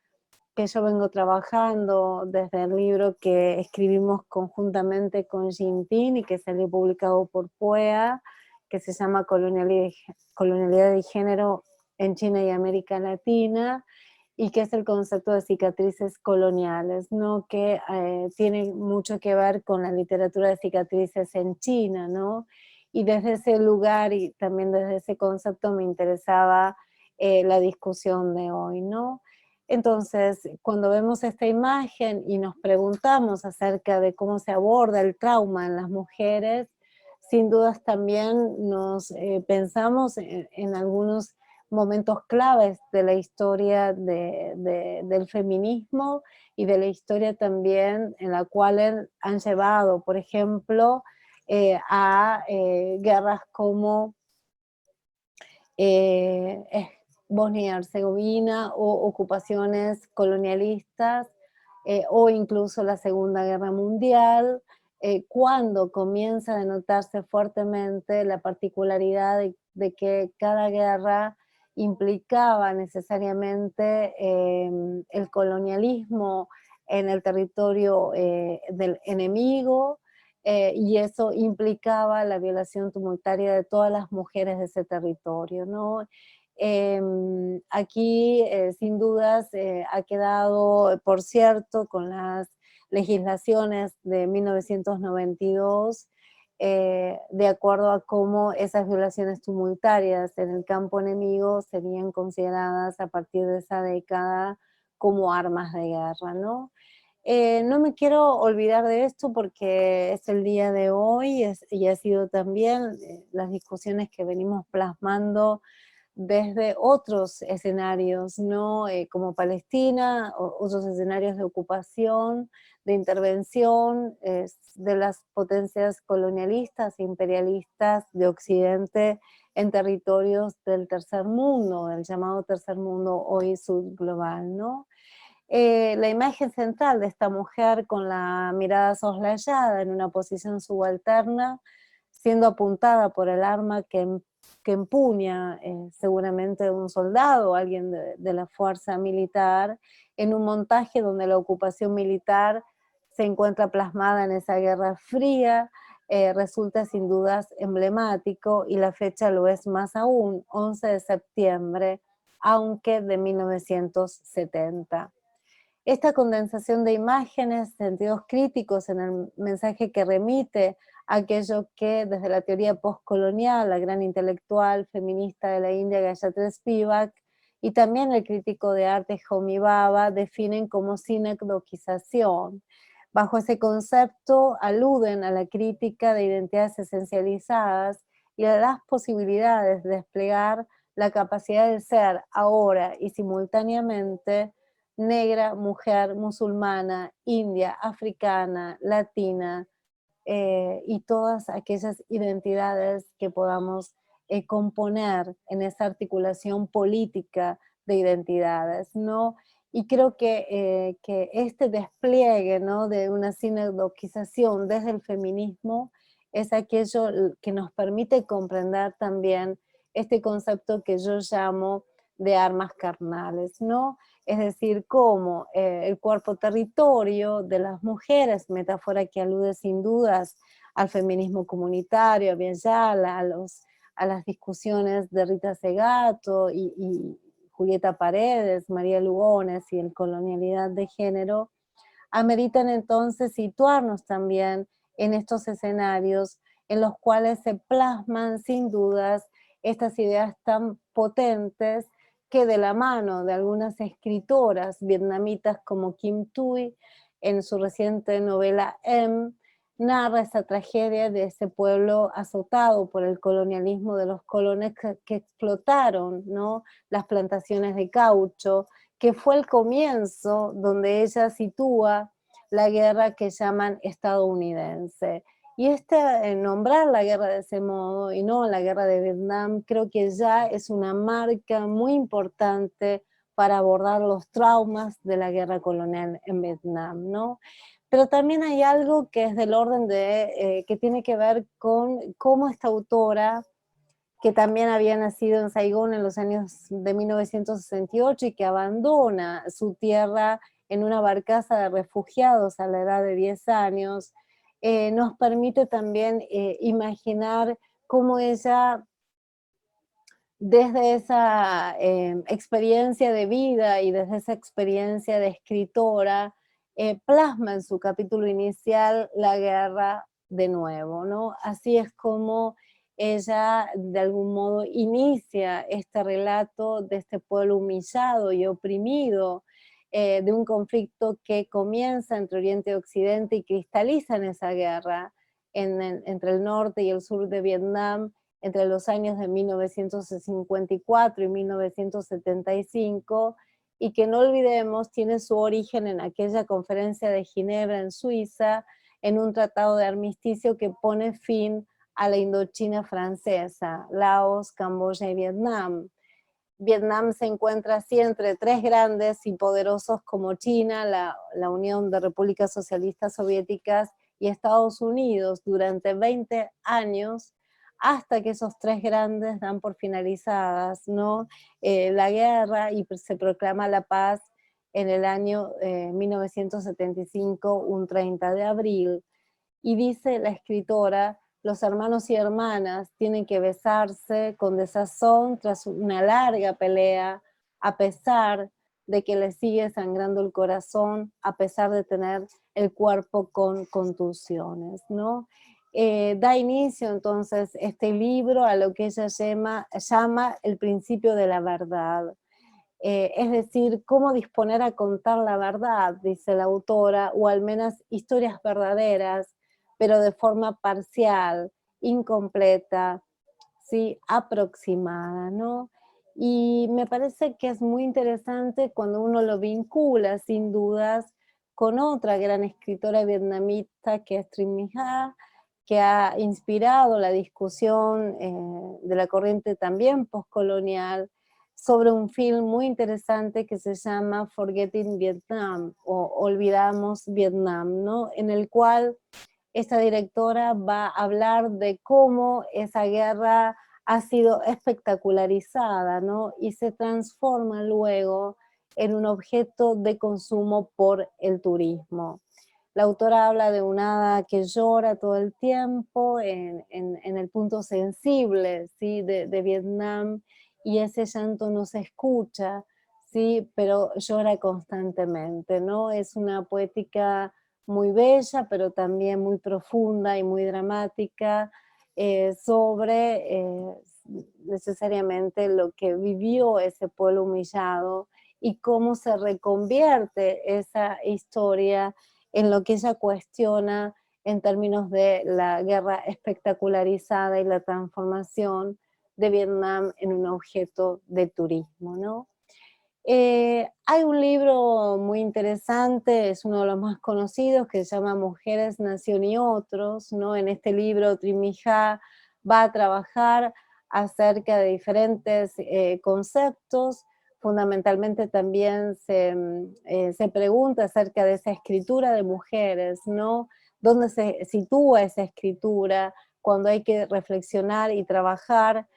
que yo vengo trabajando desde el libro que escribimos conjuntamente con Jinping y que salió publicado por PUEA, que se llama Colonialidad y Género en China y América Latina, y que es el concepto de cicatrices coloniales, ¿no?, que tiene mucho que ver con la literatura de cicatrices en China, ¿no? Y desde ese lugar y también desde ese concepto me interesaba la discusión de hoy, ¿no? Entonces, cuando vemos esta imagen y nos preguntamos acerca de cómo se aborda el trauma en las mujeres, sin dudas también nos pensamos en algunos momentos claves de la historia del feminismo y de la historia también en la cual han llevado, por ejemplo, a guerras como Bosnia y Herzegovina o ocupaciones colonialistas o incluso la Segunda Guerra Mundial, cuando comienza a denotarse fuertemente la particularidad de que cada guerra implicaba necesariamente el colonialismo en el territorio del enemigo, y eso implicaba la violación tumultuaria de todas las mujeres de ese territorio, ¿no? Aquí, sin dudas, ha quedado, por cierto, con las legislaciones de 1992, de acuerdo a cómo esas violaciones tumultuarias en el campo enemigo serían consideradas a partir de esa década como armas de guerra, ¿no? No me quiero olvidar de esto porque es el día de hoy y ha sido también las discusiones que venimos plasmando desde otros escenarios, ¿no? Como Palestina, otros escenarios de ocupación, de intervención de las potencias colonialistas e imperialistas de Occidente en territorios del tercer mundo, del llamado tercer mundo hoy subglobal, ¿no? La imagen central de esta mujer con la mirada soslayada en una posición subalterna, siendo apuntada por el arma que empuña seguramente un soldado o alguien de la fuerza militar, en un montaje donde la ocupación militar se encuentra plasmada en esa guerra fría, resulta sin dudas emblemático, y la fecha lo es más aún, 11 de septiembre, aunque de 1970. Esta condensación de imágenes, sentidos críticos en el mensaje que remite a aquello que desde la teoría postcolonial, la gran intelectual feminista de la India Gayatri Spivak, y también el crítico de arte Homi Bhabha definen como sinecdoquización. Bajo ese concepto aluden a la crítica de identidades esencializadas y a las posibilidades de desplegar la capacidad de ser ahora y simultáneamente negra, mujer, musulmana, india, africana, latina, y todas aquellas identidades que podamos componer en esa articulación política de identidades, ¿no? Y creo que este despliegue, ¿no?, de una sinodización desde el feminismo es aquello que nos permite comprender también este concepto que yo llamo de armas carnales, ¿no? Es decir, cómo el cuerpo territorio de las mujeres, metáfora que alude sin dudas al feminismo comunitario, a Villayala, a las discusiones de Rita Segato y Julieta Paredes, María Lugones y el colonialidad de género, ameritan entonces situarnos también en estos escenarios en los cuales se plasman sin dudas estas ideas tan potentes que de la mano de algunas escritoras vietnamitas como Kim Thuy, en su reciente novela narra esa tragedia de ese pueblo azotado por el colonialismo de los colones que explotaron, ¿no?, las plantaciones de caucho, que fue el comienzo donde ella sitúa la guerra que llaman estadounidense. Y nombrar la guerra de ese modo y no la guerra de Vietnam, creo que ya es una marca muy importante para abordar los traumas de la guerra colonial en Vietnam, ¿no? Pero también hay algo que es del orden que tiene que ver con cómo esta autora, que también había nacido en Saigón en los años de 1968 y que abandona su tierra en una barcaza de refugiados a la edad de 10 años, nos permite también imaginar cómo ella, desde esa experiencia de vida y desde esa experiencia de escritora, plasma en su capítulo inicial la guerra de nuevo, ¿no? Así es como ella de algún modo inicia este relato de este pueblo humillado y oprimido, de un conflicto que comienza entre Oriente y Occidente y cristaliza en esa guerra entre el norte y el sur de Vietnam, entre los años de 1954 y 1975, y que no olvidemos tiene su origen en aquella conferencia de Ginebra en Suiza, en un tratado de armisticio que pone fin a la Indochina francesa, Laos, Camboya y Vietnam. Vietnam se encuentra así entre tres grandes y poderosos como China, la Unión de Repúblicas Socialistas Soviéticas y Estados Unidos durante 20 años, hasta que esos tres grandes dan por finalizadas, ¿no?, la guerra y se proclama la paz en el año 1975, un 30 de abril. Y dice la escritora: los hermanos y hermanas tienen que besarse con desazón tras una larga pelea, a pesar de que les sigue sangrando el corazón, a pesar de tener el cuerpo con contusiones, ¿no? Da inicio entonces este libro a lo que ella llama el principio de la verdad. Es decir, cómo disponer a contar la verdad, dice la autora, o al menos historias verdaderas, pero de forma parcial, incompleta, ¿sí?, aproximada, ¿no? Y me parece que es muy interesante cuando uno lo vincula, sin dudas, con otra gran escritora vietnamita que es Trinh My Ha, que ha inspirado la discusión de la corriente también postcolonial sobre un film muy interesante que se llama Forgetting Vietnam, o Olvidamos Vietnam, ¿no?, en el cual esta directora va a hablar de cómo esa guerra ha sido espectacularizada, ¿no?, y se transforma luego en un objeto de consumo por el turismo. La autora habla de un hada que llora todo el tiempo en el punto sensible, ¿sí?, de Vietnam, y ese llanto no se escucha, ¿sí?, pero llora constantemente, ¿no? Es una poética muy bella, pero también muy profunda y muy dramática, sobre necesariamente lo que vivió ese pueblo humillado y cómo se reconvierte esa historia en lo que ella cuestiona en términos de la guerra espectacularizada y la transformación de Vietnam en un objeto de turismo, ¿no? Hay un libro muy interesante, es uno de los más conocidos, que se llama Mujeres, Nación y Otros, ¿no? En este libro Trinh My Ha va a trabajar acerca de diferentes conceptos. Fundamentalmente también se pregunta acerca de esa escritura de mujeres, ¿no? ¿Dónde se sitúa esa escritura cuando hay que reflexionar y trabajar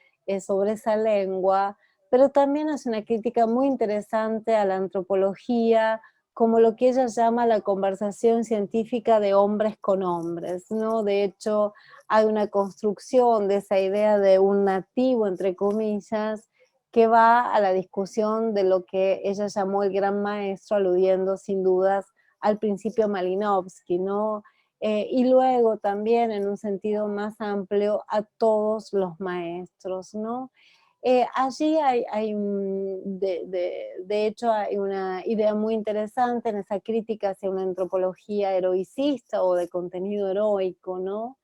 sobre esa lengua? Pero también hace una crítica muy interesante a la antropología, como lo que ella llama la conversación científica de hombres con hombres, ¿no? De hecho, hay una construcción de esa idea de un nativo, entre comillas, que va a la discusión de lo que ella llamó el gran maestro, aludiendo sin dudas al principio Malinowski, ¿no? Y luego también, en un sentido más amplio, a todos los maestros, ¿no? Allí de hecho, hay una idea muy interesante en esa crítica hacia una antropología heroicista o de contenido heroico, ¿no?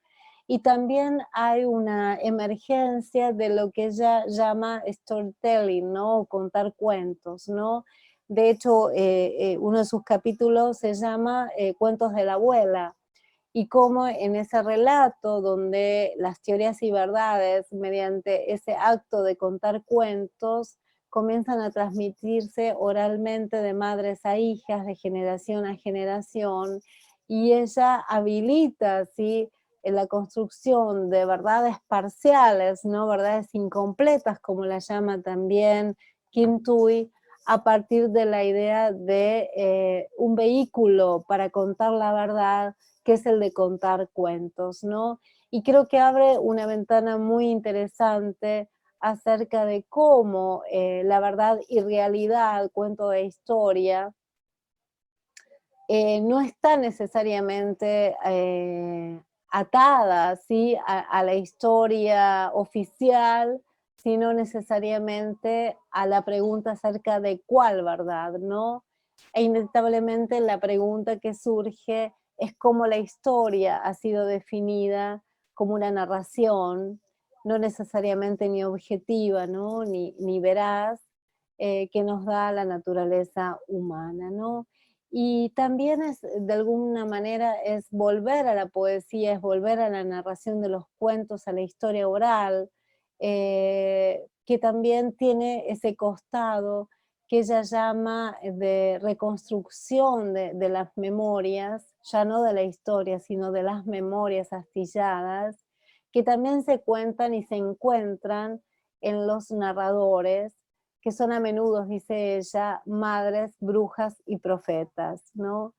Y también hay una emergencia de lo que ella llama storytelling, ¿no? O contar cuentos, ¿no? De hecho, uno de sus capítulos se llama Cuentos de la abuela, y cómo en ese relato donde las teorías y verdades, mediante ese acto de contar cuentos, comienzan a transmitirse oralmente de madres a hijas, de generación a generación, y ella habilita, ¿sí?, en la construcción de verdades parciales, ¿no?, verdades incompletas, como la llama también Kim Thuy, a partir de la idea de un vehículo para contar la verdad, que es el de contar cuentos, ¿no? Y creo que abre una ventana muy interesante acerca de cómo la verdad y realidad, cuento de historia, no está necesariamente atada, ¿sí?, a la historia oficial, sino necesariamente a la pregunta acerca de cuál verdad, ¿no? E inevitablemente la pregunta que surge es cómo la historia ha sido definida como una narración, no necesariamente ni objetiva, ¿no?, ni veraz, que nos da la naturaleza humana, ¿no? Y también es, de alguna manera, es volver a la poesía, es volver a la narración de los cuentos, a la historia oral, que también tiene ese costado que ella llama de reconstrucción de las memorias, ya no de la historia, sino de las memorias astilladas, que también se cuentan y se encuentran en los narradores, que son a menudo, dice ella, madres, brujas y profetas, ¿no?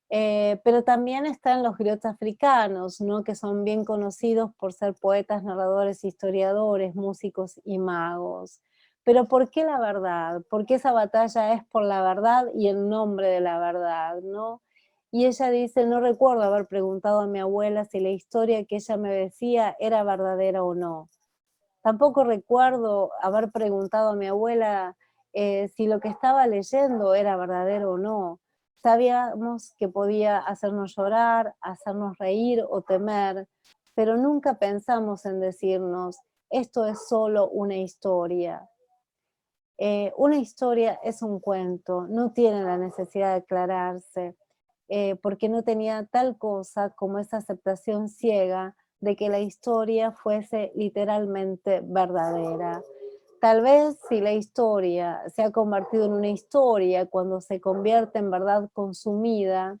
Pero también están los griots africanos, ¿no?, que son bien conocidos por ser poetas, narradores, historiadores, músicos y magos. Pero ¿por qué la verdad? ¿Por qué esa batalla es por la verdad y en nombre de la verdad, ¿no? Y ella dice, no recuerdo haber preguntado a mi abuela si la historia que ella me decía era verdadera o no. Tampoco recuerdo haber preguntado a mi abuela si lo que estaba leyendo era verdadero o no. Sabíamos que podía hacernos llorar, hacernos reír o temer, pero nunca pensamos en decirnos, esto es solo una historia. Una historia es un cuento, no tiene la necesidad de aclararse, porque no tenía tal cosa como esa aceptación ciega de que la historia fuese literalmente verdadera. Tal vez si la historia se ha convertido en una historia cuando se convierte en verdad consumida,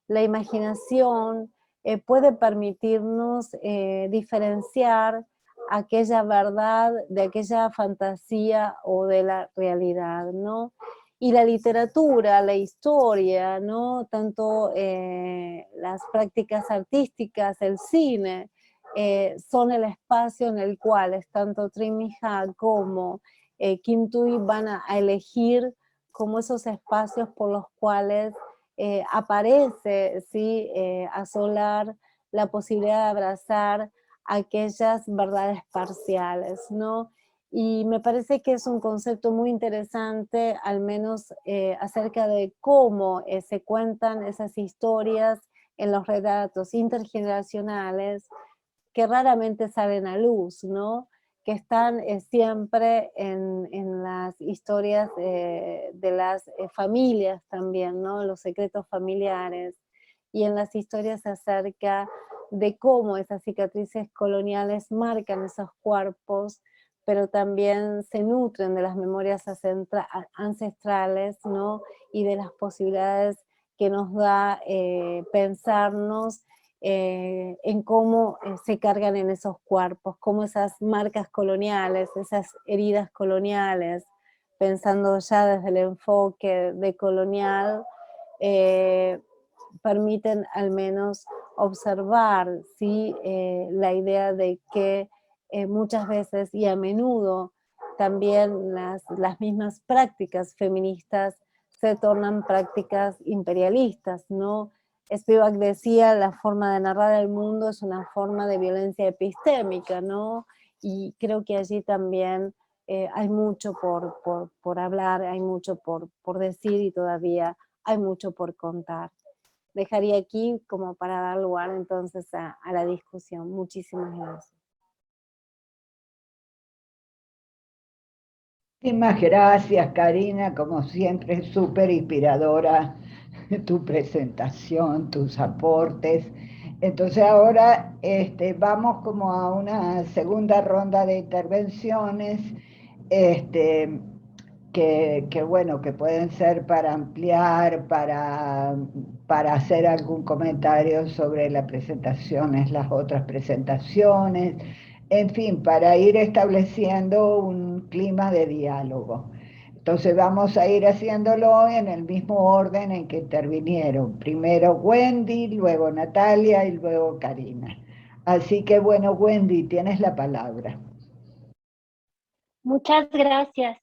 la imaginación puede permitirnos diferenciar aquella verdad de aquella fantasía o de la realidad, ¿no? Y la literatura, la historia, ¿no?, tanto las prácticas artísticas, el cine, son el espacio en el cual tanto Trinh My Ha como Kim Thuy van a elegir como esos espacios por los cuales aparece, ¿sí?, asolar la posibilidad de abrazar aquellas verdades parciales, ¿no? Y me parece que es un concepto muy interesante, al menos acerca de cómo se cuentan esas historias en los relatos intergeneracionales que raramente salen a luz, ¿no? Que están siempre en las historias de las familias también, ¿no? Los secretos familiares y en las historias acerca de cómo esas cicatrices coloniales marcan esos cuerpos, pero también se nutren de las memorias ancestrales, ¿no? Y de las posibilidades que nos da pensarnos en cómo se cargan en esos cuerpos, cómo esas marcas coloniales, esas heridas coloniales, pensando ya desde el enfoque decolonial, permiten al menos observar, ¿sí? La idea de que muchas veces y a menudo también las mismas prácticas feministas se tornan prácticas imperialistas, ¿no? Spivak decía, la forma de narrar el mundo es una forma de violencia epistémica, ¿no? Y creo que allí también hay mucho por hablar, hay mucho por decir y todavía hay mucho por contar. Dejaría aquí como para dar lugar entonces a la discusión. Muchísimas gracias. Muchísimas gracias, Karina, como siempre, súper inspiradora tu presentación, tus aportes. Entonces ahora vamos como a una segunda ronda de intervenciones, este, bueno, que pueden ser para ampliar, para hacer algún comentario sobre las presentaciones, las otras presentaciones, en fin, para ir estableciendo un clima de diálogo. Entonces vamos a ir haciéndolo en el mismo orden en que intervinieron. Primero Wendy, luego Natalia y luego Karina. Así que bueno, Wendy, tienes la palabra. Muchas gracias.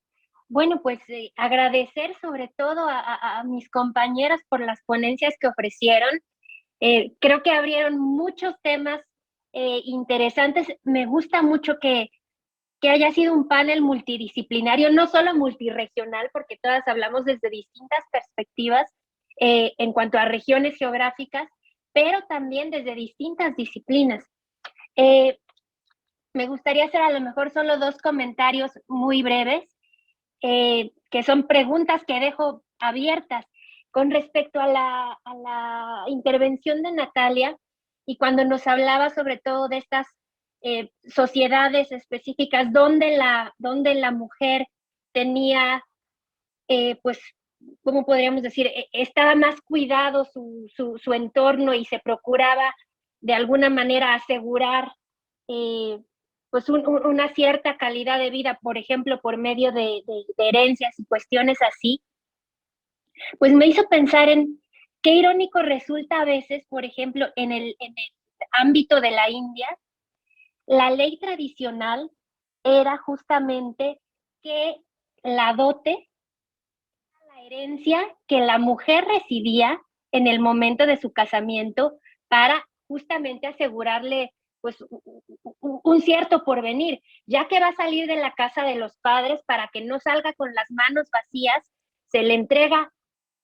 Bueno, pues agradecer sobre todo a mis compañeras por las ponencias que ofrecieron. Creo que abrieron muchos temas interesantes. Me gusta mucho que haya sido un panel multidisciplinario, no solo multirregional, porque todas hablamos desde distintas perspectivas en cuanto a regiones geográficas, pero también desde distintas disciplinas. Me gustaría hacer a lo mejor solo dos comentarios muy breves, que son preguntas que dejo abiertas con respecto a la intervención de Natalia y cuando nos hablaba sobre todo de estas sociedades específicas donde la mujer tenía, pues, ¿cómo podríamos decir? Estaba más cuidado su entorno y se procuraba de alguna manera asegurar pues una cierta calidad de vida, por ejemplo, por medio de herencias y cuestiones así, pues me hizo pensar en qué irónico resulta a veces, por ejemplo, en el ámbito de la India, la ley tradicional era justamente que la dote, la herencia que la mujer recibía en el momento de su casamiento para justamente asegurarle pues un cierto porvenir, ya que va a salir de la casa de los padres para que no salga con las manos vacías, se le entrega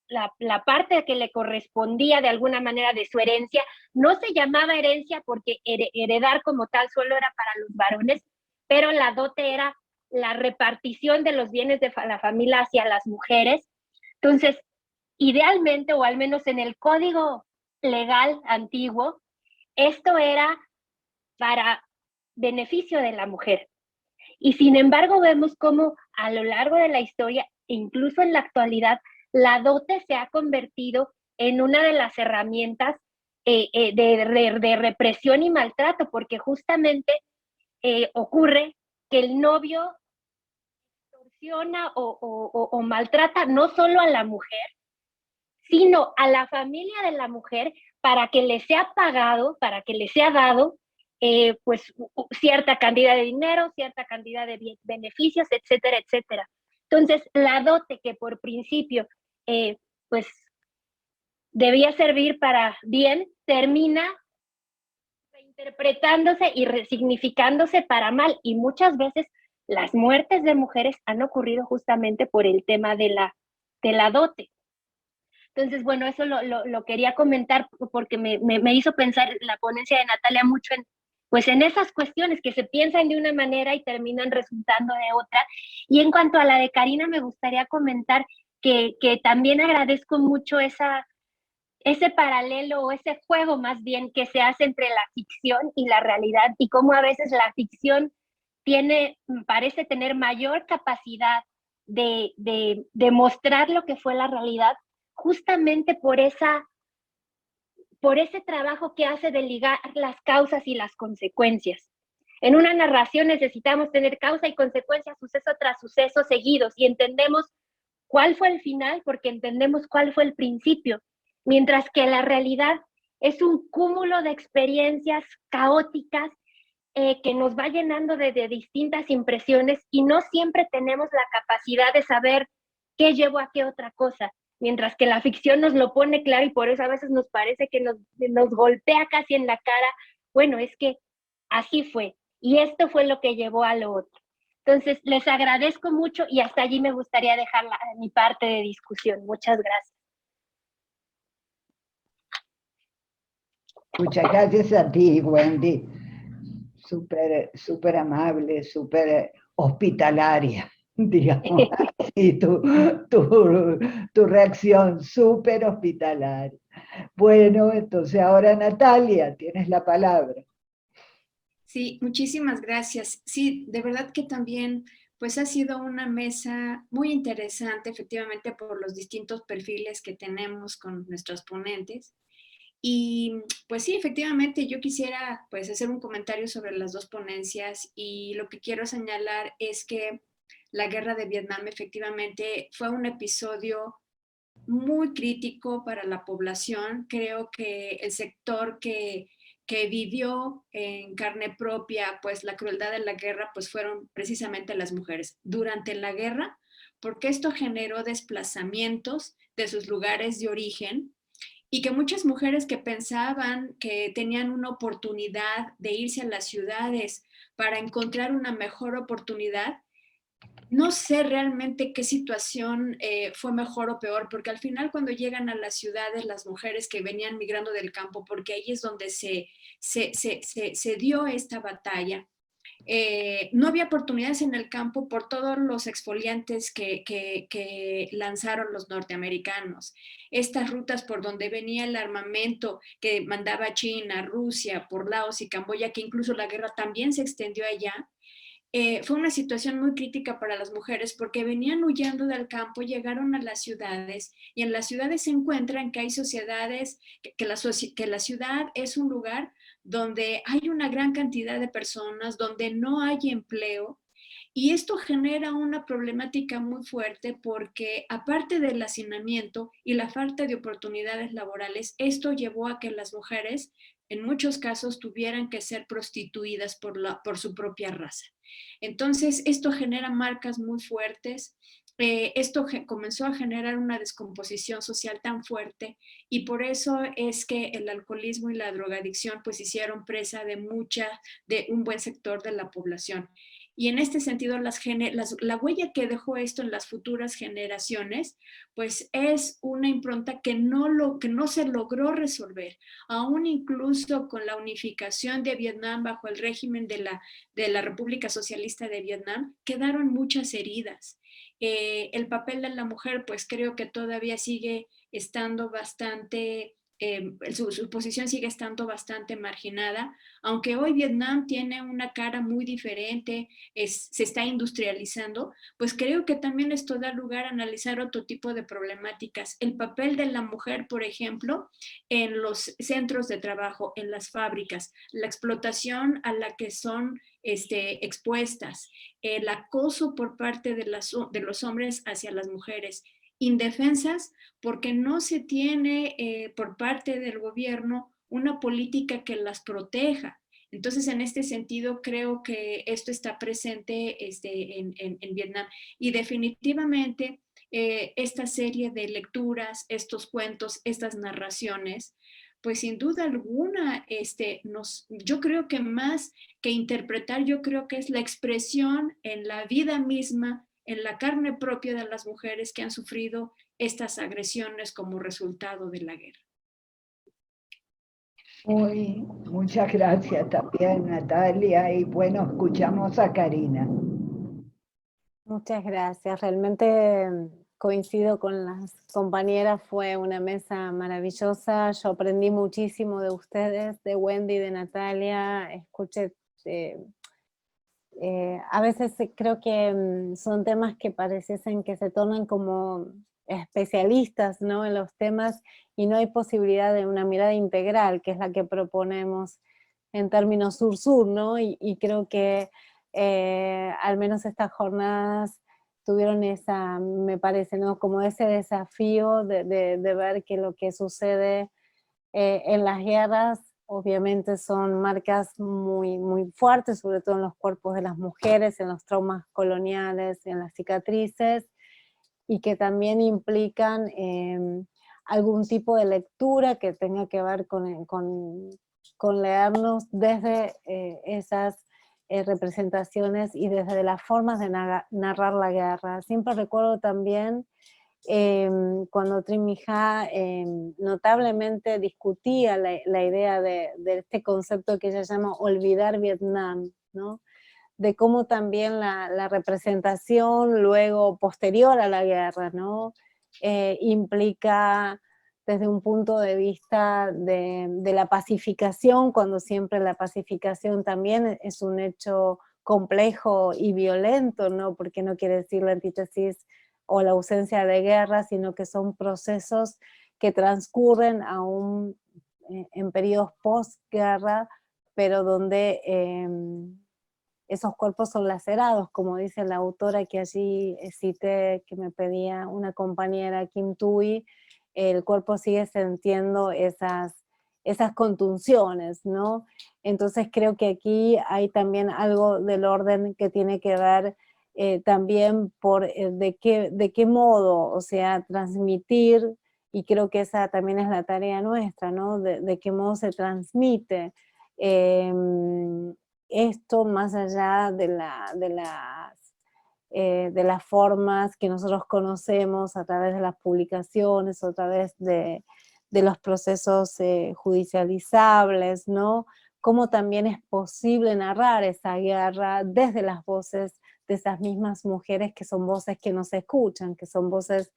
la parte que le correspondía de alguna manera de su herencia. No se llamaba herencia porque heredar como tal solo era para los varones, pero la dote era la repartición de los bienes de la familia hacia las mujeres. Entonces, idealmente, o al menos en el código legal antiguo, esto era para beneficio de la mujer. Y sin embargo, vemos cómo a lo largo de la historia, incluso en la actualidad, la dote se ha convertido en una de las herramientas de represión y maltrato, porque justamente ocurre que el novio extorsiona o maltrata no solo a la mujer, sino a la familia de la mujer para que le sea pagado, para que le sea dado pues cierta cantidad de dinero, cierta cantidad de beneficios, etcétera, etcétera. Entonces, la dote que por principio pues debía servir para bien, termina reinterpretándose y resignificándose para mal, y muchas veces las muertes de mujeres han ocurrido justamente por el tema de la dote. Entonces, bueno, eso lo quería comentar porque me hizo pensar la ponencia de Natalia mucho en esas cuestiones que se piensan de una manera y terminan resultando de otra. Y en cuanto a la de Karina, me gustaría comentar que también agradezco mucho ese paralelo o ese juego más bien que se hace entre la ficción y la realidad, y cómo a veces la ficción parece tener mayor capacidad de mostrar lo que fue la realidad, justamente por ese trabajo que hace de ligar las causas y las consecuencias. En una narración necesitamos tener causa y consecuencia, suceso tras suceso seguidos, y entendemos cuál fue el final porque entendemos cuál fue el principio, mientras que la realidad es un cúmulo de experiencias caóticas que nos va llenando de distintas impresiones y no siempre tenemos la capacidad de saber qué llevó a qué otra cosa, mientras que la ficción nos lo pone claro y por eso a veces nos parece que nos golpea casi en la cara. Bueno, es que así fue y esto fue lo que llevó a lo otro. Entonces, les agradezco mucho y hasta allí me gustaría dejar mi parte de discusión. Muchas gracias. Muchas gracias a ti, Wendy. Súper amable, súper hospitalaria, digamos así, tu reacción, súper hospitalaria. Bueno, entonces ahora Natalia, tienes la palabra. Sí, muchísimas gracias. Sí, de verdad que también pues ha sido una mesa muy interesante, efectivamente, por los distintos perfiles que tenemos con nuestros ponentes. Y pues sí, efectivamente, yo quisiera pues hacer un comentario sobre las dos ponencias y lo que quiero señalar es que la guerra de Vietnam efectivamente fue un episodio muy crítico para la población. Creo que el sector que vivió en carne propia pues la crueldad de la guerra pues fueron precisamente las mujeres durante la guerra, porque esto generó desplazamientos de sus lugares de origen y que muchas mujeres que pensaban que tenían una oportunidad de irse a las ciudades para encontrar una mejor oportunidad, no sé realmente qué situación fue mejor o peor, porque al final cuando llegan a las ciudades las mujeres que venían migrando del campo, porque ahí es donde se dio esta batalla, no había oportunidades en el campo por todos los exfoliantes que lanzaron los norteamericanos. Estas rutas por donde venía el armamento que mandaba China, Rusia, por Laos y Camboya, que incluso la guerra también se extendió allá. Fue una situación muy crítica para las mujeres porque venían huyendo del campo, llegaron a las ciudades y en las ciudades se encuentran que hay sociedades, que la ciudad es un lugar donde hay una gran cantidad de personas, donde no hay empleo. Y esto genera una problemática muy fuerte porque aparte del hacinamiento y la falta de oportunidades laborales, esto llevó a que las mujeres en muchos casos tuvieran que ser prostituidas por su propia raza. Entonces, esto genera marcas muy fuertes. Esto comenzó a generar una descomposición social tan fuerte y por eso es que el alcoholismo y la drogadicción pues hicieron presa de un buen sector de la población. Y en este sentido, la huella que dejó esto en las futuras generaciones, pues es una impronta que no se logró resolver, aún incluso con la unificación de Vietnam bajo el régimen de la República Socialista de Vietnam, quedaron muchas heridas. El papel de la mujer, pues creo que todavía sigue estando bastante... su posición sigue estando bastante marginada, aunque hoy Vietnam tiene una cara muy diferente, se está industrializando, pues creo que también esto da lugar a analizar otro tipo de problemáticas. El papel de la mujer, por ejemplo, en los centros de trabajo, en las fábricas, la explotación a la que son expuestas, el acoso por parte de los hombres hacia las mujeres, indefensas porque no se tiene por parte del gobierno una política que las proteja. Entonces, en este sentido, creo que esto está presente en Vietnam y definitivamente esta serie de lecturas, estos cuentos, estas narraciones, pues sin duda alguna, yo creo que más que interpretar, yo creo que es la expresión en la vida misma, en la carne propia de las mujeres que han sufrido estas agresiones como resultado de la guerra. Muchas gracias también, Natalia, y bueno, escuchamos a Karina. Muchas gracias, realmente coincido con las compañeras, fue una mesa maravillosa, yo aprendí muchísimo de ustedes, de Wendy, de Natalia, escuché A veces creo que son temas que pareciesen que se tornan como especialistas, ¿no?, en los temas, y no hay posibilidad de una mirada integral, que es la que proponemos en términos sur-sur, ¿no? Y creo que al menos estas jornadas tuvieron esa, me parece, ¿no?, como ese desafío de ver que lo que sucede en las guerras obviamente son marcas muy, muy fuertes, sobre todo en los cuerpos de las mujeres, en los traumas coloniales, en las cicatrices, y que también implican algún tipo de lectura que tenga que ver con leernos desde esas representaciones y desde las formas de narrar la guerra. Siempre recuerdo también cuando Trinh Mija notablemente discutía la idea de este concepto que ella llama olvidar Vietnam, ¿no?, de cómo también la representación luego posterior a la guerra, ¿no?, implica desde un punto de vista de la pacificación, cuando siempre la pacificación también es un hecho complejo y violento, ¿no?, porque no quiere decir la antítesis o la ausencia de guerra, sino que son procesos que transcurren aún en periodos postguerra, pero donde esos cuerpos son lacerados, como dice la autora que allí cité, que me pedía una compañera, Kim Thuy, el cuerpo sigue sintiendo esas contunciones, ¿no? Entonces creo que aquí hay también algo del orden que tiene que ver también por de qué modo, o sea, transmitir, y creo que esa también es la tarea nuestra, ¿no?, de qué modo se transmite esto más allá de las formas que nosotros conocemos a través de las publicaciones o a través de los procesos judicializables, ¿no? Cómo también es posible narrar esa guerra desde las voces de esas mismas mujeres, que son voces que no se escuchan, que son voces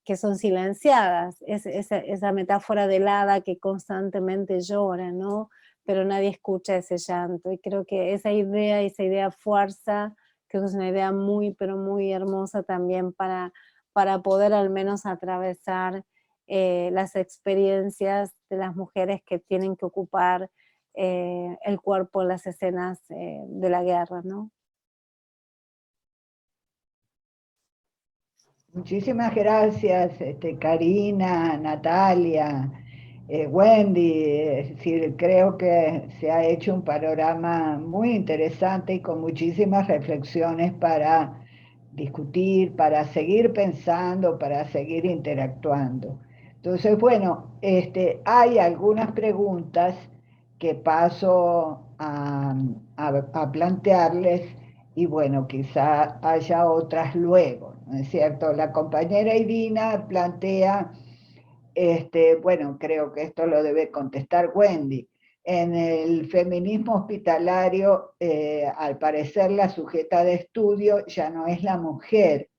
que son silenciadas, esa metáfora del hada que constantemente llora, ¿no?, pero nadie escucha ese llanto, y creo que esa idea fuerza, creo que es una idea muy, pero muy hermosa también para poder al menos atravesar las experiencias de las mujeres que tienen que ocupar el cuerpo en las escenas de la guerra, ¿no? Muchísimas gracias, Karina, Natalia, Wendy. Es decir, creo que se ha hecho un panorama muy interesante y con muchísimas reflexiones para discutir, para seguir pensando, para seguir interactuando. Entonces, bueno, hay algunas preguntas que paso a plantearles, y bueno, quizá haya otras luego, ¿no es cierto? La compañera Irina plantea, bueno, creo que esto lo debe contestar Wendy. En el feminismo hospitalario, al parecer la sujeta de estudio ya no es la mujer.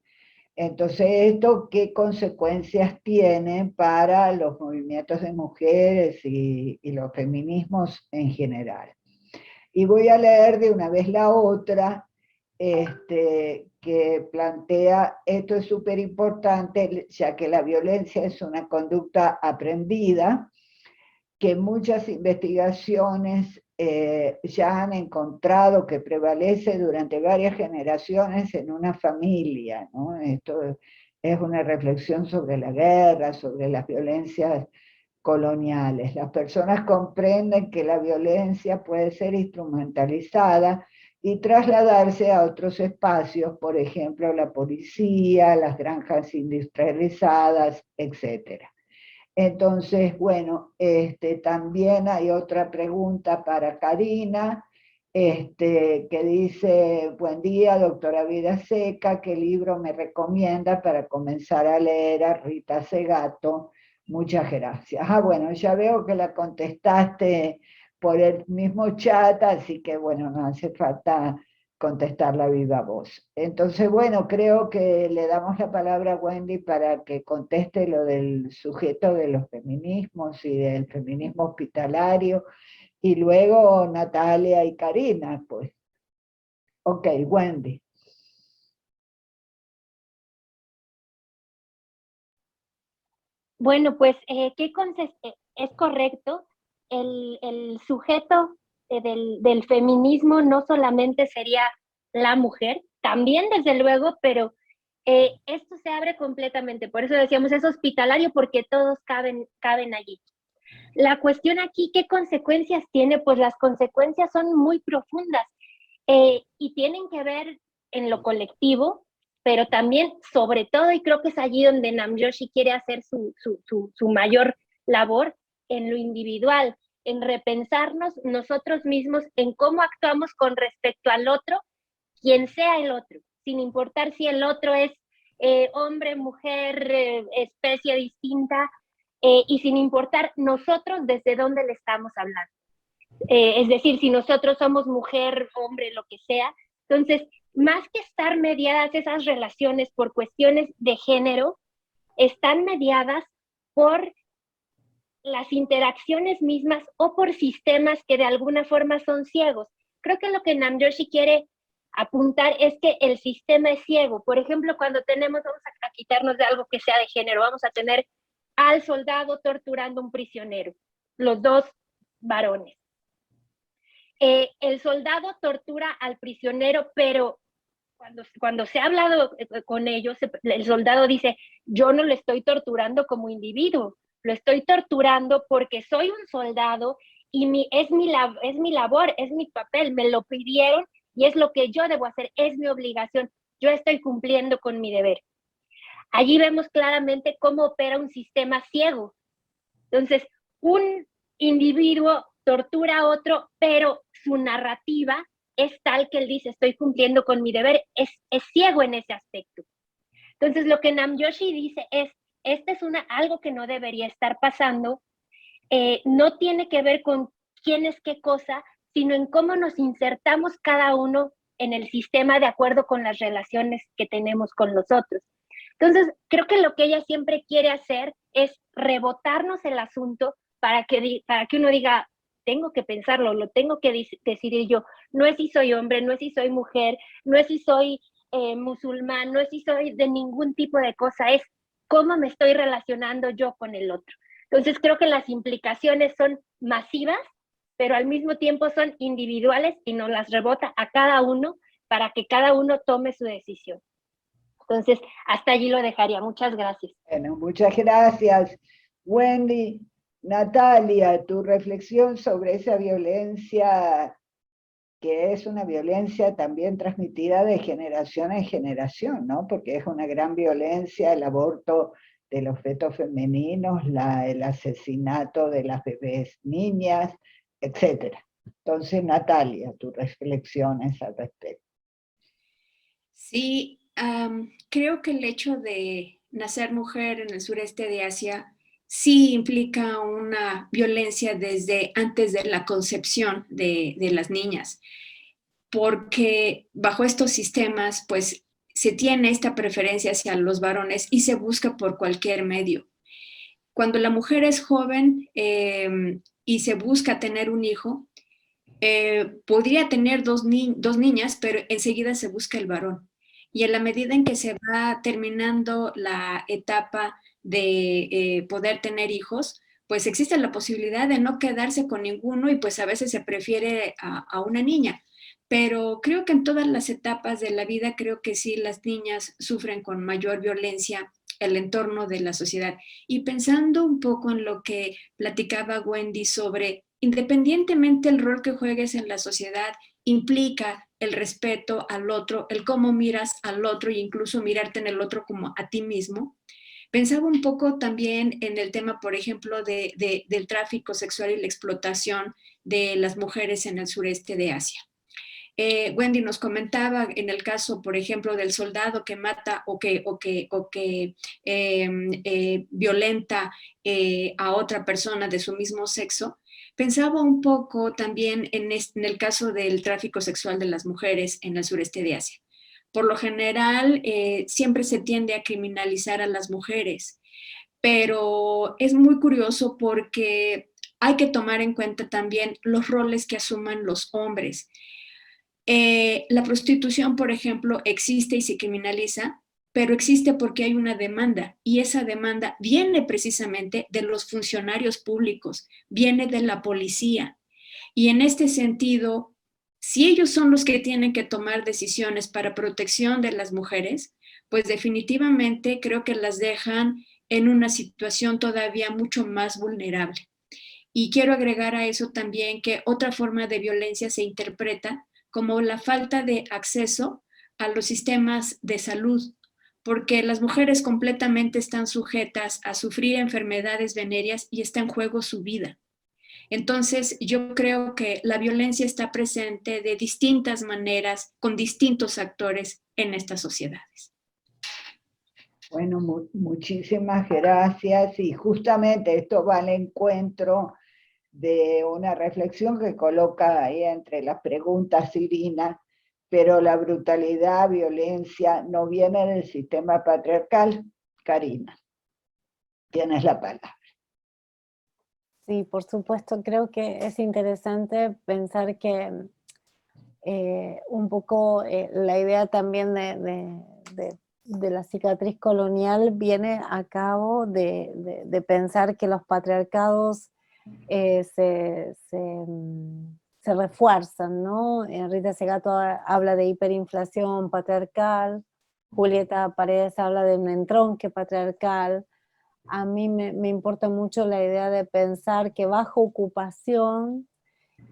Entonces, ¿esto qué consecuencias tiene para los movimientos de mujeres y los feminismos en general? Y voy a leer de una vez la otra, que plantea, esto es súper importante, ya que la violencia es una conducta aprendida, que muchas investigaciones ya han encontrado que prevalece durante varias generaciones en una familia, ¿no? Esto es una reflexión sobre la guerra, sobre las violencias coloniales. Las personas comprenden que la violencia puede ser instrumentalizada y trasladarse a otros espacios, por ejemplo, la policía, las granjas industrializadas, etc. Entonces, bueno, también hay otra pregunta para Karina, que dice: buen día, doctora Vidaseca, ¿qué libro me recomienda para comenzar a leer a Rita Segato? Muchas gracias. Bueno, ya veo que la contestaste por el mismo chat, así que bueno, no hace falta contestar la viva voz. Entonces, bueno, creo que le damos la palabra a Wendy para que conteste lo del sujeto de los feminismos y del feminismo hospitalario, y luego Natalia y Karina, pues. Ok, Wendy. Bueno, pues es correcto. El sujeto del feminismo no solamente sería la mujer, también desde luego, pero esto se abre completamente. Por eso decíamos, es hospitalario porque todos caben allí. La cuestión aquí, ¿qué consecuencias tiene? Pues las consecuencias son muy profundas y tienen que ver en lo colectivo, pero también, sobre todo, y creo que es allí donde Namjoshi quiere hacer su mayor labor, en lo individual, en repensarnos nosotros mismos, en cómo actuamos con respecto al otro, quien sea el otro, sin importar si el otro es hombre, mujer, especie distinta, y sin importar nosotros desde dónde le estamos hablando. Es decir, si nosotros somos mujer, hombre, lo que sea. Entonces, más que estar mediadas esas relaciones por cuestiones de género, están mediadas por las interacciones mismas o por sistemas que de alguna forma son ciegos. Creo que lo que Namjoshi quiere apuntar es que el sistema es ciego. Por ejemplo, cuando vamos a quitarnos de algo que sea de género, vamos a tener al soldado torturando a un prisionero, los dos varones. El soldado tortura al prisionero, pero cuando se ha hablado con ellos, el soldado dice, yo no lo estoy torturando como individuo, lo estoy torturando porque soy un soldado y es mi labor, es mi papel, me lo pidieron y es lo que yo debo hacer, es mi obligación, yo estoy cumpliendo con mi deber. Allí vemos claramente cómo opera un sistema ciego. Entonces, un individuo tortura a otro, pero su narrativa es tal que él dice, estoy cumpliendo con mi deber, es ciego en ese aspecto. Entonces, lo que Namjoshi dice es, este es algo que no debería estar pasando, no tiene que ver con quién es qué cosa, sino en cómo nos insertamos cada uno en el sistema de acuerdo con las relaciones que tenemos con los otros. Entonces, creo que lo que ella siempre quiere hacer es rebotarnos el asunto para que uno diga, tengo que pensarlo, lo tengo que decidir yo. No es si soy hombre, no es si soy mujer, no es si soy musulmán, no es si soy de ningún tipo de cosa, es cómo me estoy relacionando yo con el otro. Entonces, creo que las implicaciones son masivas, pero al mismo tiempo son individuales y nos las rebota a cada uno para que cada uno tome su decisión. Entonces, hasta allí lo dejaría. Muchas gracias. Bueno, muchas gracias, Wendy. Natalia, tu reflexión sobre esa violencia, que es una violencia también transmitida de generación en generación, ¿no? Porque es una gran violencia el aborto de los fetos femeninos, el asesinato de las bebés niñas, etc. Entonces, Natalia, tus reflexiones al respecto. Sí, creo que el hecho de nacer mujer en el sureste de Asia sí implica una violencia desde antes de la concepción de las niñas, porque bajo estos sistemas, pues se tiene esta preferencia hacia los varones y se busca por cualquier medio. Cuando la mujer es joven y se busca tener un hijo, podría tener dos niñas, pero enseguida se busca el varón. Y en la medida en que se va terminando la etapa de poder tener hijos, pues existe la posibilidad de no quedarse con ninguno y pues a veces se prefiere a una niña. Pero creo que en todas las etapas de la vida, creo que sí las niñas sufren con mayor violencia el entorno de la sociedad. Y pensando un poco en lo que platicaba Wendy sobre, independientemente del rol que juegues en la sociedad, implica el respeto al otro, el cómo miras al otro e incluso mirarte en el otro como a ti mismo. Pensaba un poco también en el tema, por ejemplo, del tráfico sexual y la explotación de las mujeres en el sureste de Asia. Wendy nos comentaba en el caso, por ejemplo, del soldado que mata o que violenta a otra persona de su mismo sexo. Pensaba un poco también en el caso del tráfico sexual de las mujeres en el sureste de Asia. Por lo general, siempre se tiende a criminalizar a las mujeres, pero es muy curioso porque hay que tomar en cuenta también los roles que asuman los hombres. La prostitución, por ejemplo, existe y se criminaliza, pero existe porque hay una demanda, y esa demanda viene precisamente de los funcionarios públicos, viene de la policía. Y en este sentido, si ellos son los que tienen que tomar decisiones para protección de las mujeres, pues definitivamente creo que las dejan en una situación todavía mucho más vulnerable. Y quiero agregar a eso también que otra forma de violencia se interpreta como la falta de acceso a los sistemas de salud, porque las mujeres completamente están sujetas a sufrir enfermedades venéreas y está en juego su vida. Entonces, yo creo que la violencia está presente de distintas maneras, con distintos actores en estas sociedades. Bueno, muchísimas gracias, y justamente esto va al encuentro de una reflexión que coloca ahí entre las preguntas Irina, pero la brutalidad, violencia no viene del sistema patriarcal. Karina, tienes la palabra. Sí, por supuesto, creo que es interesante pensar que un poco la idea también de la cicatriz colonial viene a cabo de pensar que los patriarcados se refuerzan, ¿no? Rita Segato habla de hiperinflación patriarcal, Julieta Paredes habla de un entronque patriarcal. A mí me importa mucho la idea de pensar que bajo ocupación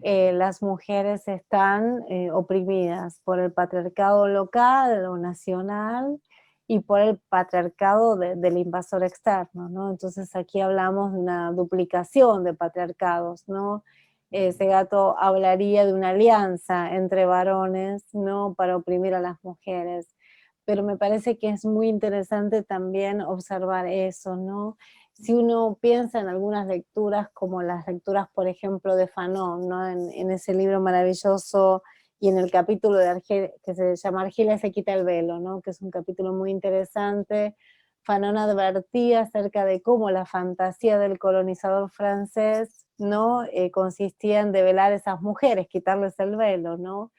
las mujeres están oprimidas por el patriarcado local o nacional y por el patriarcado del invasor externo, ¿no? Entonces aquí hablamos de una duplicación de patriarcados, ¿no? Segato hablaría de una alianza entre varones, ¿no? Para oprimir a las mujeres. Pero me parece que es muy interesante también observar eso, ¿no? Si uno piensa en algunas lecturas, como las lecturas, por ejemplo, de Fanon, ¿no? En ese libro maravilloso y en el capítulo de Argel, que se llama Argelia se quita el velo, ¿no? Que es un capítulo muy interesante, Fanon advertía acerca de cómo la fantasía del colonizador francés, ¿no? Consistía en develar a esas mujeres, quitarles el velo, ¿no?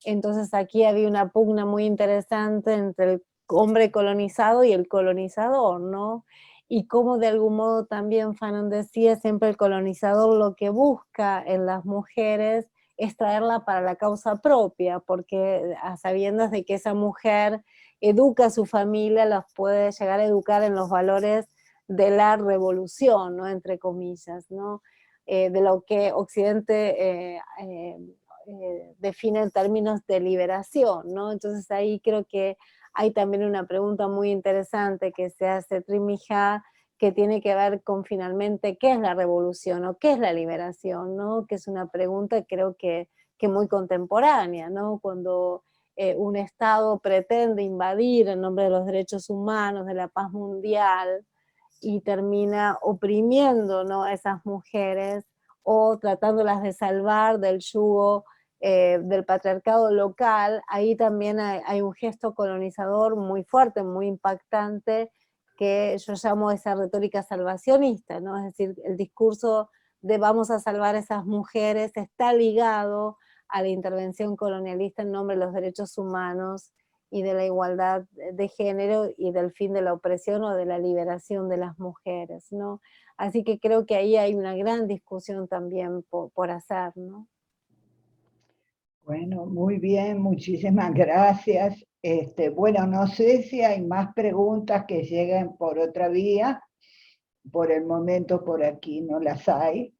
Entonces aquí había una pugna muy interesante entre el hombre colonizado y el colonizador, ¿no? Y cómo de algún modo también Fanon decía, siempre el colonizador lo que busca en las mujeres es traerla para la causa propia, porque a sabiendas de que esa mujer educa a su familia, las puede llegar a educar en los valores de la revolución, ¿no? Entre comillas, ¿no? De lo que Occidente define en términos de liberación, ¿no? Entonces ahí creo que hay también una pregunta muy interesante que se hace Trimija, que tiene que ver con finalmente qué es la revolución o qué es la liberación, ¿no? Que es una pregunta creo que muy contemporánea, ¿no? Cuando un Estado pretende invadir en nombre de los derechos humanos, de la paz mundial, y termina oprimiendo, ¿no? A esas mujeres o tratándolas de salvar del yugo del patriarcado local, ahí también hay un gesto colonizador muy fuerte, muy impactante, que yo llamo esa retórica salvacionista, ¿no? Es decir, el discurso de vamos a salvar a esas mujeres está ligado a la intervención colonialista en nombre de los derechos humanos y de la igualdad de género y del fin de la opresión o de la liberación de las mujeres, ¿no? Así que creo que ahí hay una gran discusión también por hacer, ¿no? Bueno, muy bien, muchísimas gracias. Bueno, no sé si hay más preguntas que lleguen por otra vía. Por el momento por aquí no las hay.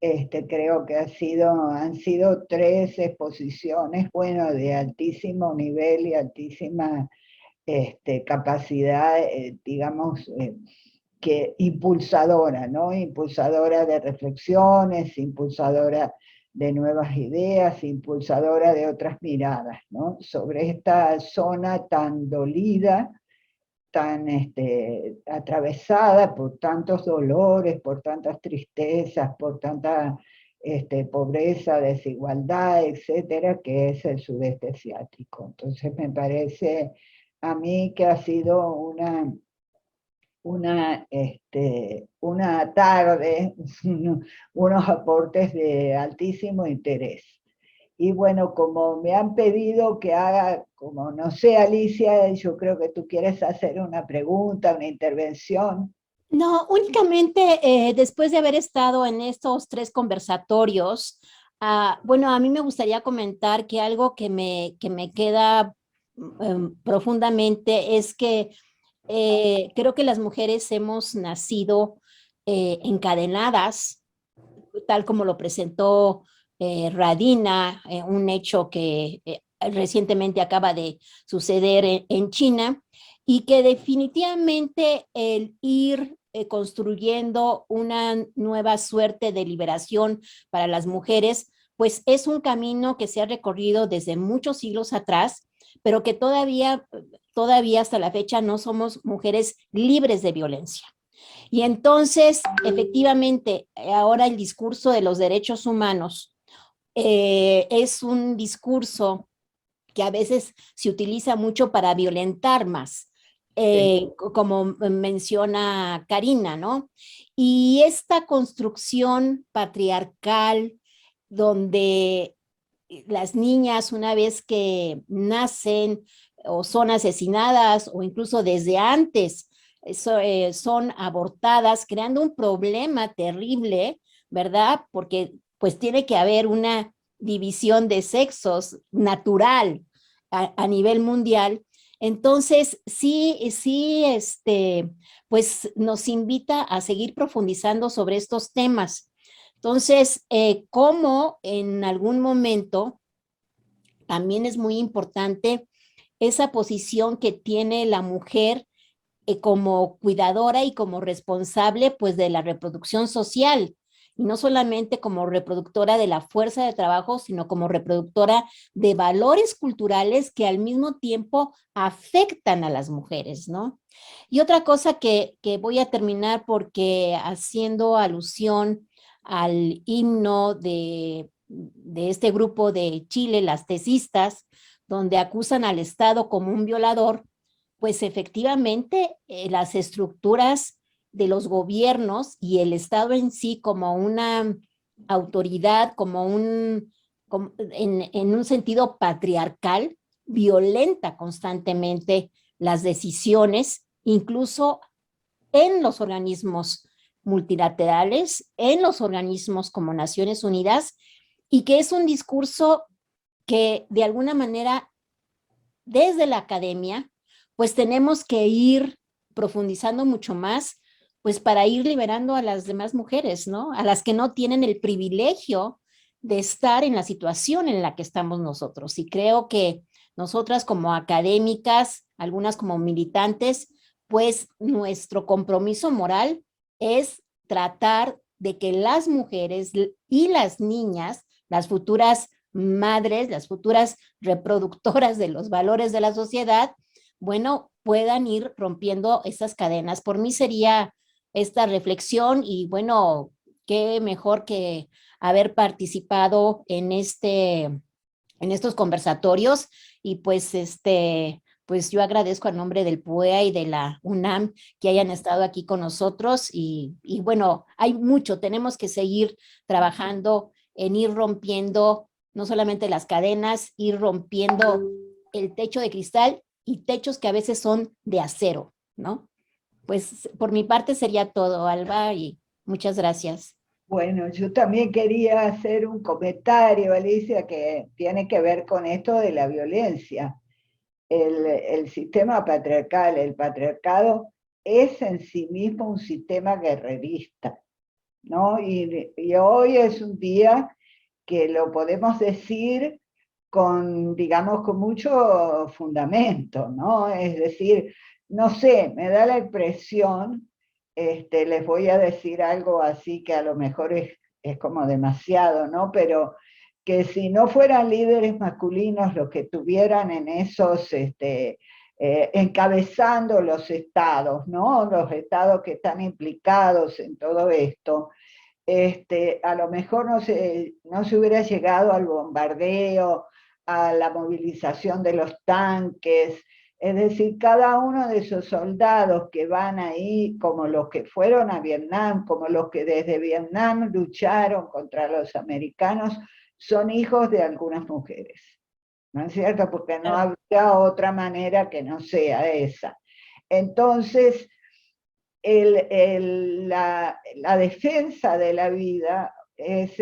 Creo que han sido 3 exposiciones, bueno, de altísimo nivel y altísima capacidad, digamos, que impulsadora, ¿no? Impulsadora de reflexiones, impulsadora de nuevas ideas, impulsadora de otras miradas, ¿no? Sobre esta zona tan dolida, tan atravesada por tantos dolores, por tantas tristezas, por tanta pobreza, desigualdad, etcétera, que es el sudeste asiático. Entonces me parece a mí que ha sido una tarde, unos aportes de altísimo interés. Y bueno, como me han pedido que haga, como no sé, Alicia, yo creo que tú quieres hacer una pregunta, una intervención. No, únicamente después de haber estado en estos 3 conversatorios, bueno, a mí me gustaría comentar que algo que me queda profundamente es que creo que las mujeres hemos nacido encadenadas, tal como lo presentó Radina, un hecho que recientemente acaba de suceder en China, y que definitivamente el ir construyendo una nueva suerte de liberación para las mujeres, pues es un camino que se ha recorrido desde muchos siglos atrás, pero que todavía hasta la fecha no somos mujeres libres de violencia. Y entonces, efectivamente, ahora el discurso de los derechos humanos es un discurso que a veces se utiliza mucho para violentar más, como menciona Karina, ¿no? Y esta construcción patriarcal donde las niñas, una vez que nacen o son asesinadas o incluso desde antes son abortadas, creando un problema terrible, ¿verdad? Porque pues tiene que haber una división de sexos natural a nivel mundial. Entonces, sí, pues nos invita a seguir profundizando sobre estos temas. Entonces, como en algún momento también es muy importante esa posición que tiene la mujer como cuidadora y como responsable pues de la reproducción social, y no solamente como reproductora de la fuerza de trabajo, sino como reproductora de valores culturales que al mismo tiempo afectan a las mujeres, ¿no? Y otra cosa que voy a terminar porque haciendo alusión al himno de este grupo de Chile, las tesistas, donde acusan al Estado como un violador, pues efectivamente las estructuras de los gobiernos y el Estado en sí como una autoridad, en un sentido patriarcal, violenta constantemente las decisiones, incluso en los organismos multilaterales, en los organismos como Naciones Unidas, y que es un discurso que de alguna manera desde la academia, pues tenemos que ir profundizando mucho más, pues para ir liberando a las demás mujeres, ¿no? A las que no tienen el privilegio de estar en la situación en la que estamos nosotros. Y creo que nosotras como académicas, algunas como militantes, pues nuestro compromiso moral es tratar de que las mujeres y las niñas, las futuras madres, las futuras reproductoras de los valores de la sociedad, bueno, puedan ir rompiendo esas cadenas. Por mí sería esta reflexión y bueno, qué mejor que haber participado en estos conversatorios y pues yo agradezco a nombre del PUEA y de la UNAM que hayan estado aquí con nosotros y bueno, hay mucho, tenemos que seguir trabajando en ir rompiendo no solamente las cadenas, ir rompiendo el techo de cristal y techos que a veces son de acero, ¿no? Pues por mi parte sería todo, Alba, y muchas gracias. Bueno, yo también quería hacer un comentario, Alicia, que tiene que ver con esto de la violencia. El sistema patriarcal, el patriarcado, es en sí mismo un sistema guerrerista, ¿no? Y hoy es un día que lo podemos decir con, digamos, con mucho fundamento, ¿no? Es decir, no sé, me da la impresión, les voy a decir algo así que a lo mejor es como demasiado, ¿no? Pero que si no fueran líderes masculinos los que tuvieran en esos, encabezando los estados, ¿no? Los estados que están implicados en todo esto, a lo mejor no se hubiera llegado al bombardeo, a la movilización de los tanques, es decir, cada uno de esos soldados que van ahí, como los que fueron a Vietnam, como los que desde Vietnam lucharon contra los americanos, son hijos de algunas mujeres, ¿no es cierto? Porque no Claro. habría otra manera que no sea esa. Entonces, la defensa de la vida es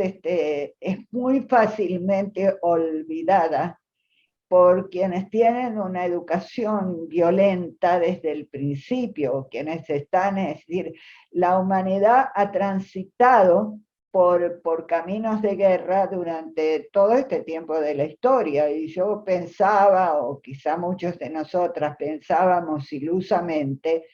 muy fácilmente olvidada por quienes tienen una educación violenta desde el principio, quienes están, es decir, la humanidad ha transitado por caminos de guerra durante todo este tiempo de la historia, y yo pensaba, o quizá muchos de nosotras pensábamos ilusamente,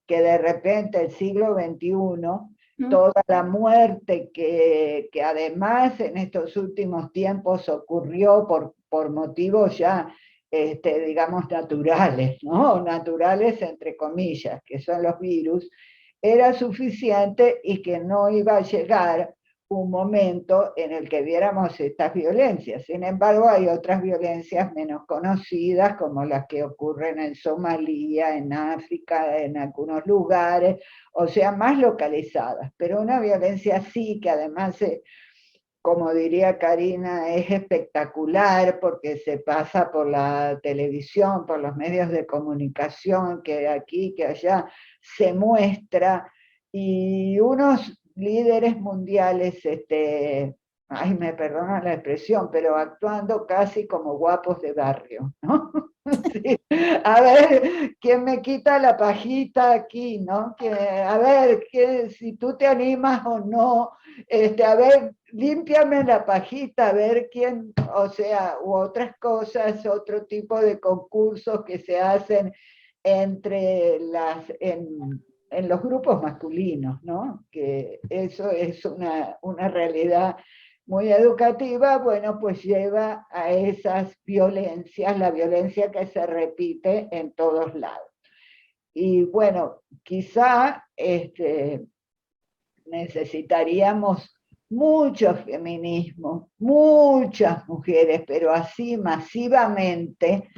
que de repente el siglo XXI, toda la muerte que además en estos últimos tiempos ocurrió por motivos ya, digamos, naturales, ¿no? Naturales entre comillas, que son los virus, era suficiente y que no iba a llegar un momento en el que viéramos estas violencias. Sin embargo, hay otras violencias menos conocidas, como las que ocurren en Somalia, en África, en algunos lugares, o sea, más localizadas. Pero una violencia así, que además, como diría Karina, es espectacular porque se pasa por la televisión, por los medios de comunicación, que aquí, que allá, se muestra, y unos líderes mundiales, ay, me perdonan la expresión, pero actuando casi como guapos de barrio, ¿no? Sí. A ver, ¿quién me quita la pajita aquí, no? A ver, si tú te animas o no, a ver, límpiame la pajita, a ver quién, o sea, u otras cosas, otro tipo de concursos que se hacen entre en los grupos masculinos, ¿no? Que eso es una realidad muy educativa, bueno, pues lleva a esas violencias, la violencia que se repite en todos lados. Y bueno, quizá necesitaríamos mucho feminismo, muchas mujeres, pero así masivamente,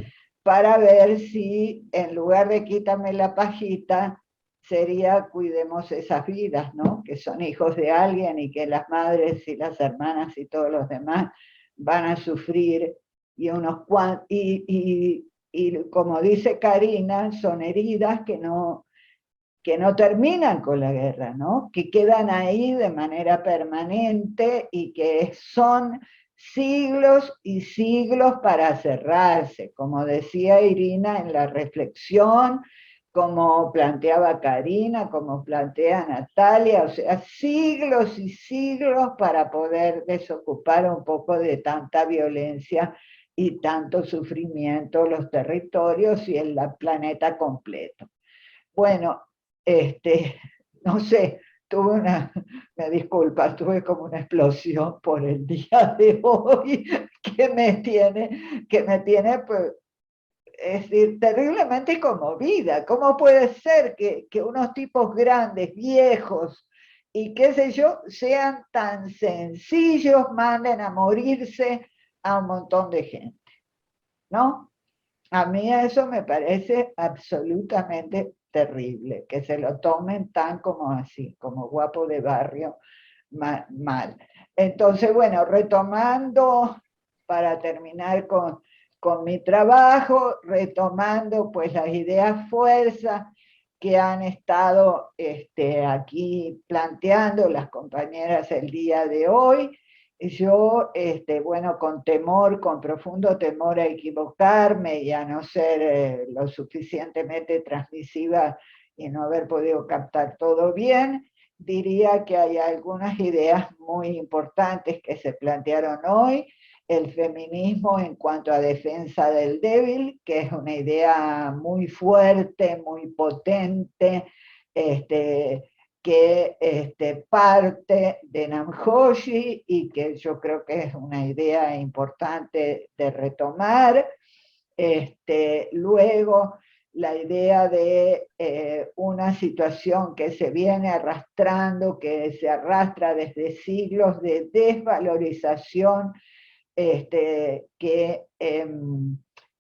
para ver si en lugar de quítame la pajita, sería cuidemos esas vidas, ¿no? Que son hijos de alguien y que las madres y las hermanas y todos los demás van a sufrir, y como dice Karina, son heridas que no terminan con la guerra, ¿no? Que quedan ahí de manera permanente y que son siglos y siglos para cerrarse, como decía Irina en la reflexión, como planteaba Karina, como plantea Natalia, o sea, siglos y siglos para poder desocupar un poco de tanta violencia y tanto sufrimiento los territorios y el planeta completo. Bueno, no sé, me disculpa, tuve como una explosión por el día de hoy que me tiene pues, es decir, terriblemente conmovida. ¿Cómo puede ser que unos tipos grandes, viejos, y qué sé yo, sean tan sencillos, manden a morirse a un montón de gente? ¿No? A mí eso me parece absolutamente terrible, que se lo tomen tan como así, como guapo de barrio, mal. Entonces, bueno, retomando, para terminar con mi trabajo, retomando pues las ideas fuerza que han estado aquí planteando las compañeras el día de hoy. Yo, bueno, con temor, con profundo temor a equivocarme y a no ser lo suficientemente transmisiva y no haber podido captar todo bien, diría que hay algunas ideas muy importantes que se plantearon hoy. El feminismo en cuanto a defensa del débil, que es una idea muy fuerte, muy potente, que parte de Namjoshi y que yo creo que es una idea importante de retomar. Luego, la idea de una situación que se viene arrastrando, que se arrastra desde siglos de desvalorización, que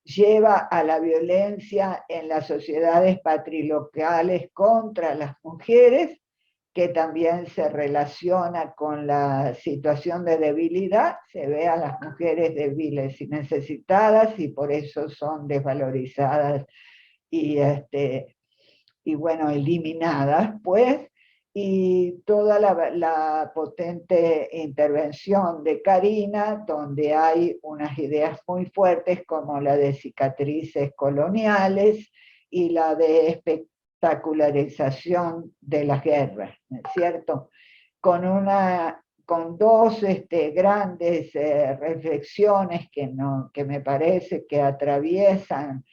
lleva a la violencia en las sociedades patrilocales contra las mujeres, que también se relaciona con la situación de debilidad. Se ve a las mujeres débiles y necesitadas y por eso son desvalorizadas y bueno, eliminadas, pues, y toda la potente intervención de Karina, donde hay unas ideas muy fuertes como la de cicatrices coloniales y la de espectacularización de las guerras, ¿no es cierto? Con dos grandes reflexiones que me parece que atraviesan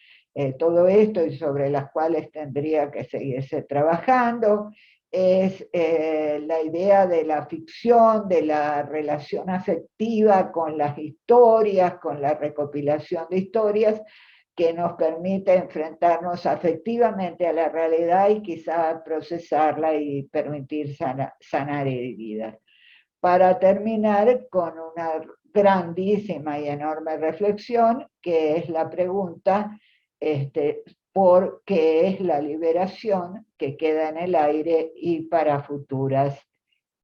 todo esto y sobre las cuales tendría que seguirse trabajando, es la idea de la ficción, de la relación afectiva con las historias, con la recopilación de historias, que nos permite enfrentarnos afectivamente a la realidad y quizá procesarla y permitir sanar heridas. Para terminar con una grandísima y enorme reflexión, que es la pregunta por qué es la liberación, que queda en el aire y para futuras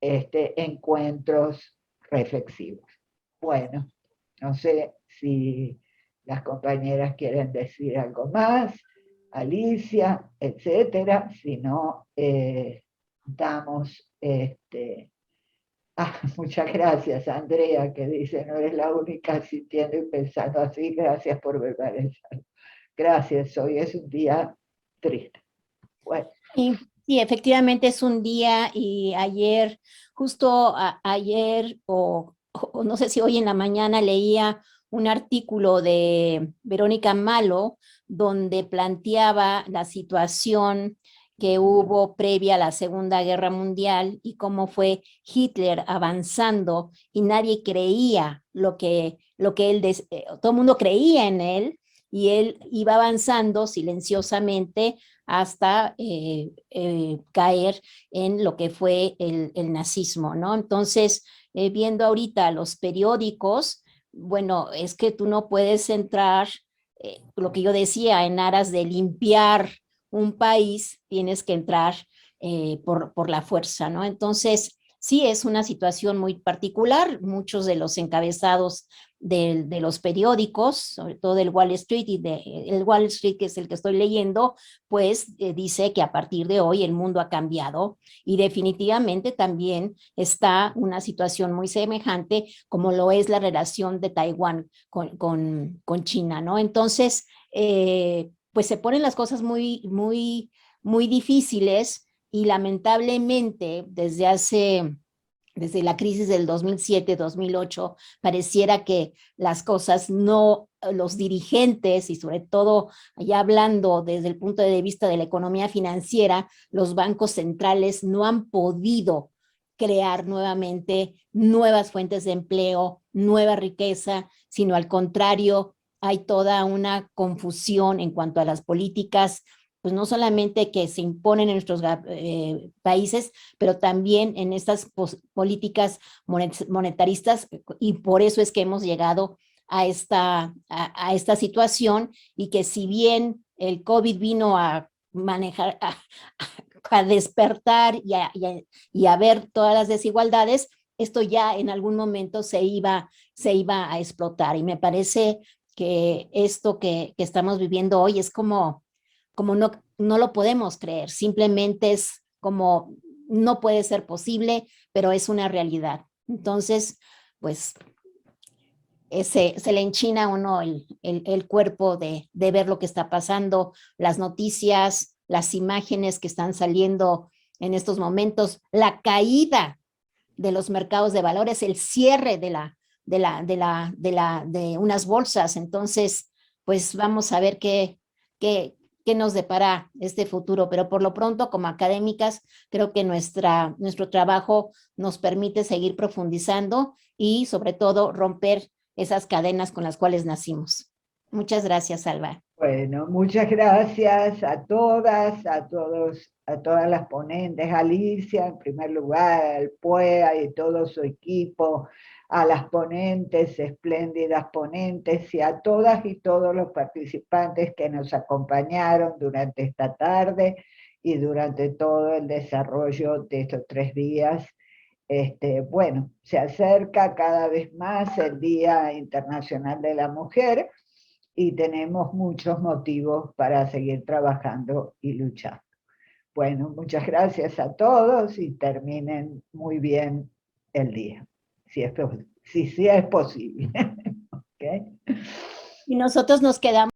encuentros reflexivos. Bueno, no sé si las compañeras quieren decir algo más, Alicia, etcétera, si no, damos muchas gracias, Andrea, que dice, no eres la única sintiendo y pensando así, gracias por verbalizar. Gracias, hoy es un día triste. Bueno. Sí, efectivamente es un día y ayer, justo ayer o no sé si hoy en la mañana leía un artículo de Verónica Malo donde planteaba la situación que hubo previa a la Segunda Guerra Mundial y cómo fue Hitler avanzando y nadie creía lo que él, todo el mundo creía en él y él iba avanzando silenciosamente hasta caer en lo que fue el nazismo, ¿no? Entonces, viendo ahorita los periódicos, bueno, es que tú no puedes entrar, lo que yo decía, en aras de limpiar un país, tienes que entrar por la fuerza, ¿no? Entonces, sí es una situación muy particular. Muchos de los encabezados de los periódicos, sobre todo del Wall Street y el Wall Street, que es el que estoy leyendo, pues dice que a partir de hoy el mundo ha cambiado y definitivamente también está una situación muy semejante como lo es la relación de Taiwán con China, ¿no? Entonces, pues se ponen las cosas muy difíciles y lamentablemente desde la crisis del 2007-2008, pareciera que las cosas no, los dirigentes y sobre todo, ya hablando desde el punto de vista de la economía financiera, los bancos centrales no han podido crear nuevamente nuevas fuentes de empleo, nueva riqueza, sino al contrario, hay toda una confusión en cuanto a las políticas, pues no solamente que se imponen en nuestros países, pero también en estas políticas monetaristas, y por eso es que hemos llegado a esta situación, y que si bien el COVID vino a manejar, a despertar y a ver todas las desigualdades, esto ya en algún momento se iba a explotar, y me parece que esto que estamos viviendo hoy es como no lo podemos creer, simplemente es como no puede ser posible, pero es una realidad. Entonces, pues se le enchina a uno el cuerpo de ver lo que está pasando, las noticias, las imágenes que están saliendo en estos momentos, la caída de los mercados de valores, el cierre de unas bolsas. Entonces, pues vamos a ver qué nos depara este futuro, pero por lo pronto, como académicas, creo que nuestro trabajo nos permite seguir profundizando y sobre todo romper esas cadenas con las cuales nacimos. Muchas gracias, Alba. Bueno, muchas gracias a todas, a todos, a todas las ponentes, Alicia en primer lugar, al PUEA y todo su equipo, a las ponentes, espléndidas ponentes, y a todas y todos los participantes que nos acompañaron durante esta tarde y durante todo el desarrollo de estos 3 días. Bueno, se acerca cada vez más el Día Internacional de la Mujer y tenemos muchos motivos para seguir trabajando y luchando. Bueno, muchas gracias a todos y terminen muy bien el día, si es posible. ¿Okay? Y nosotros nos quedamos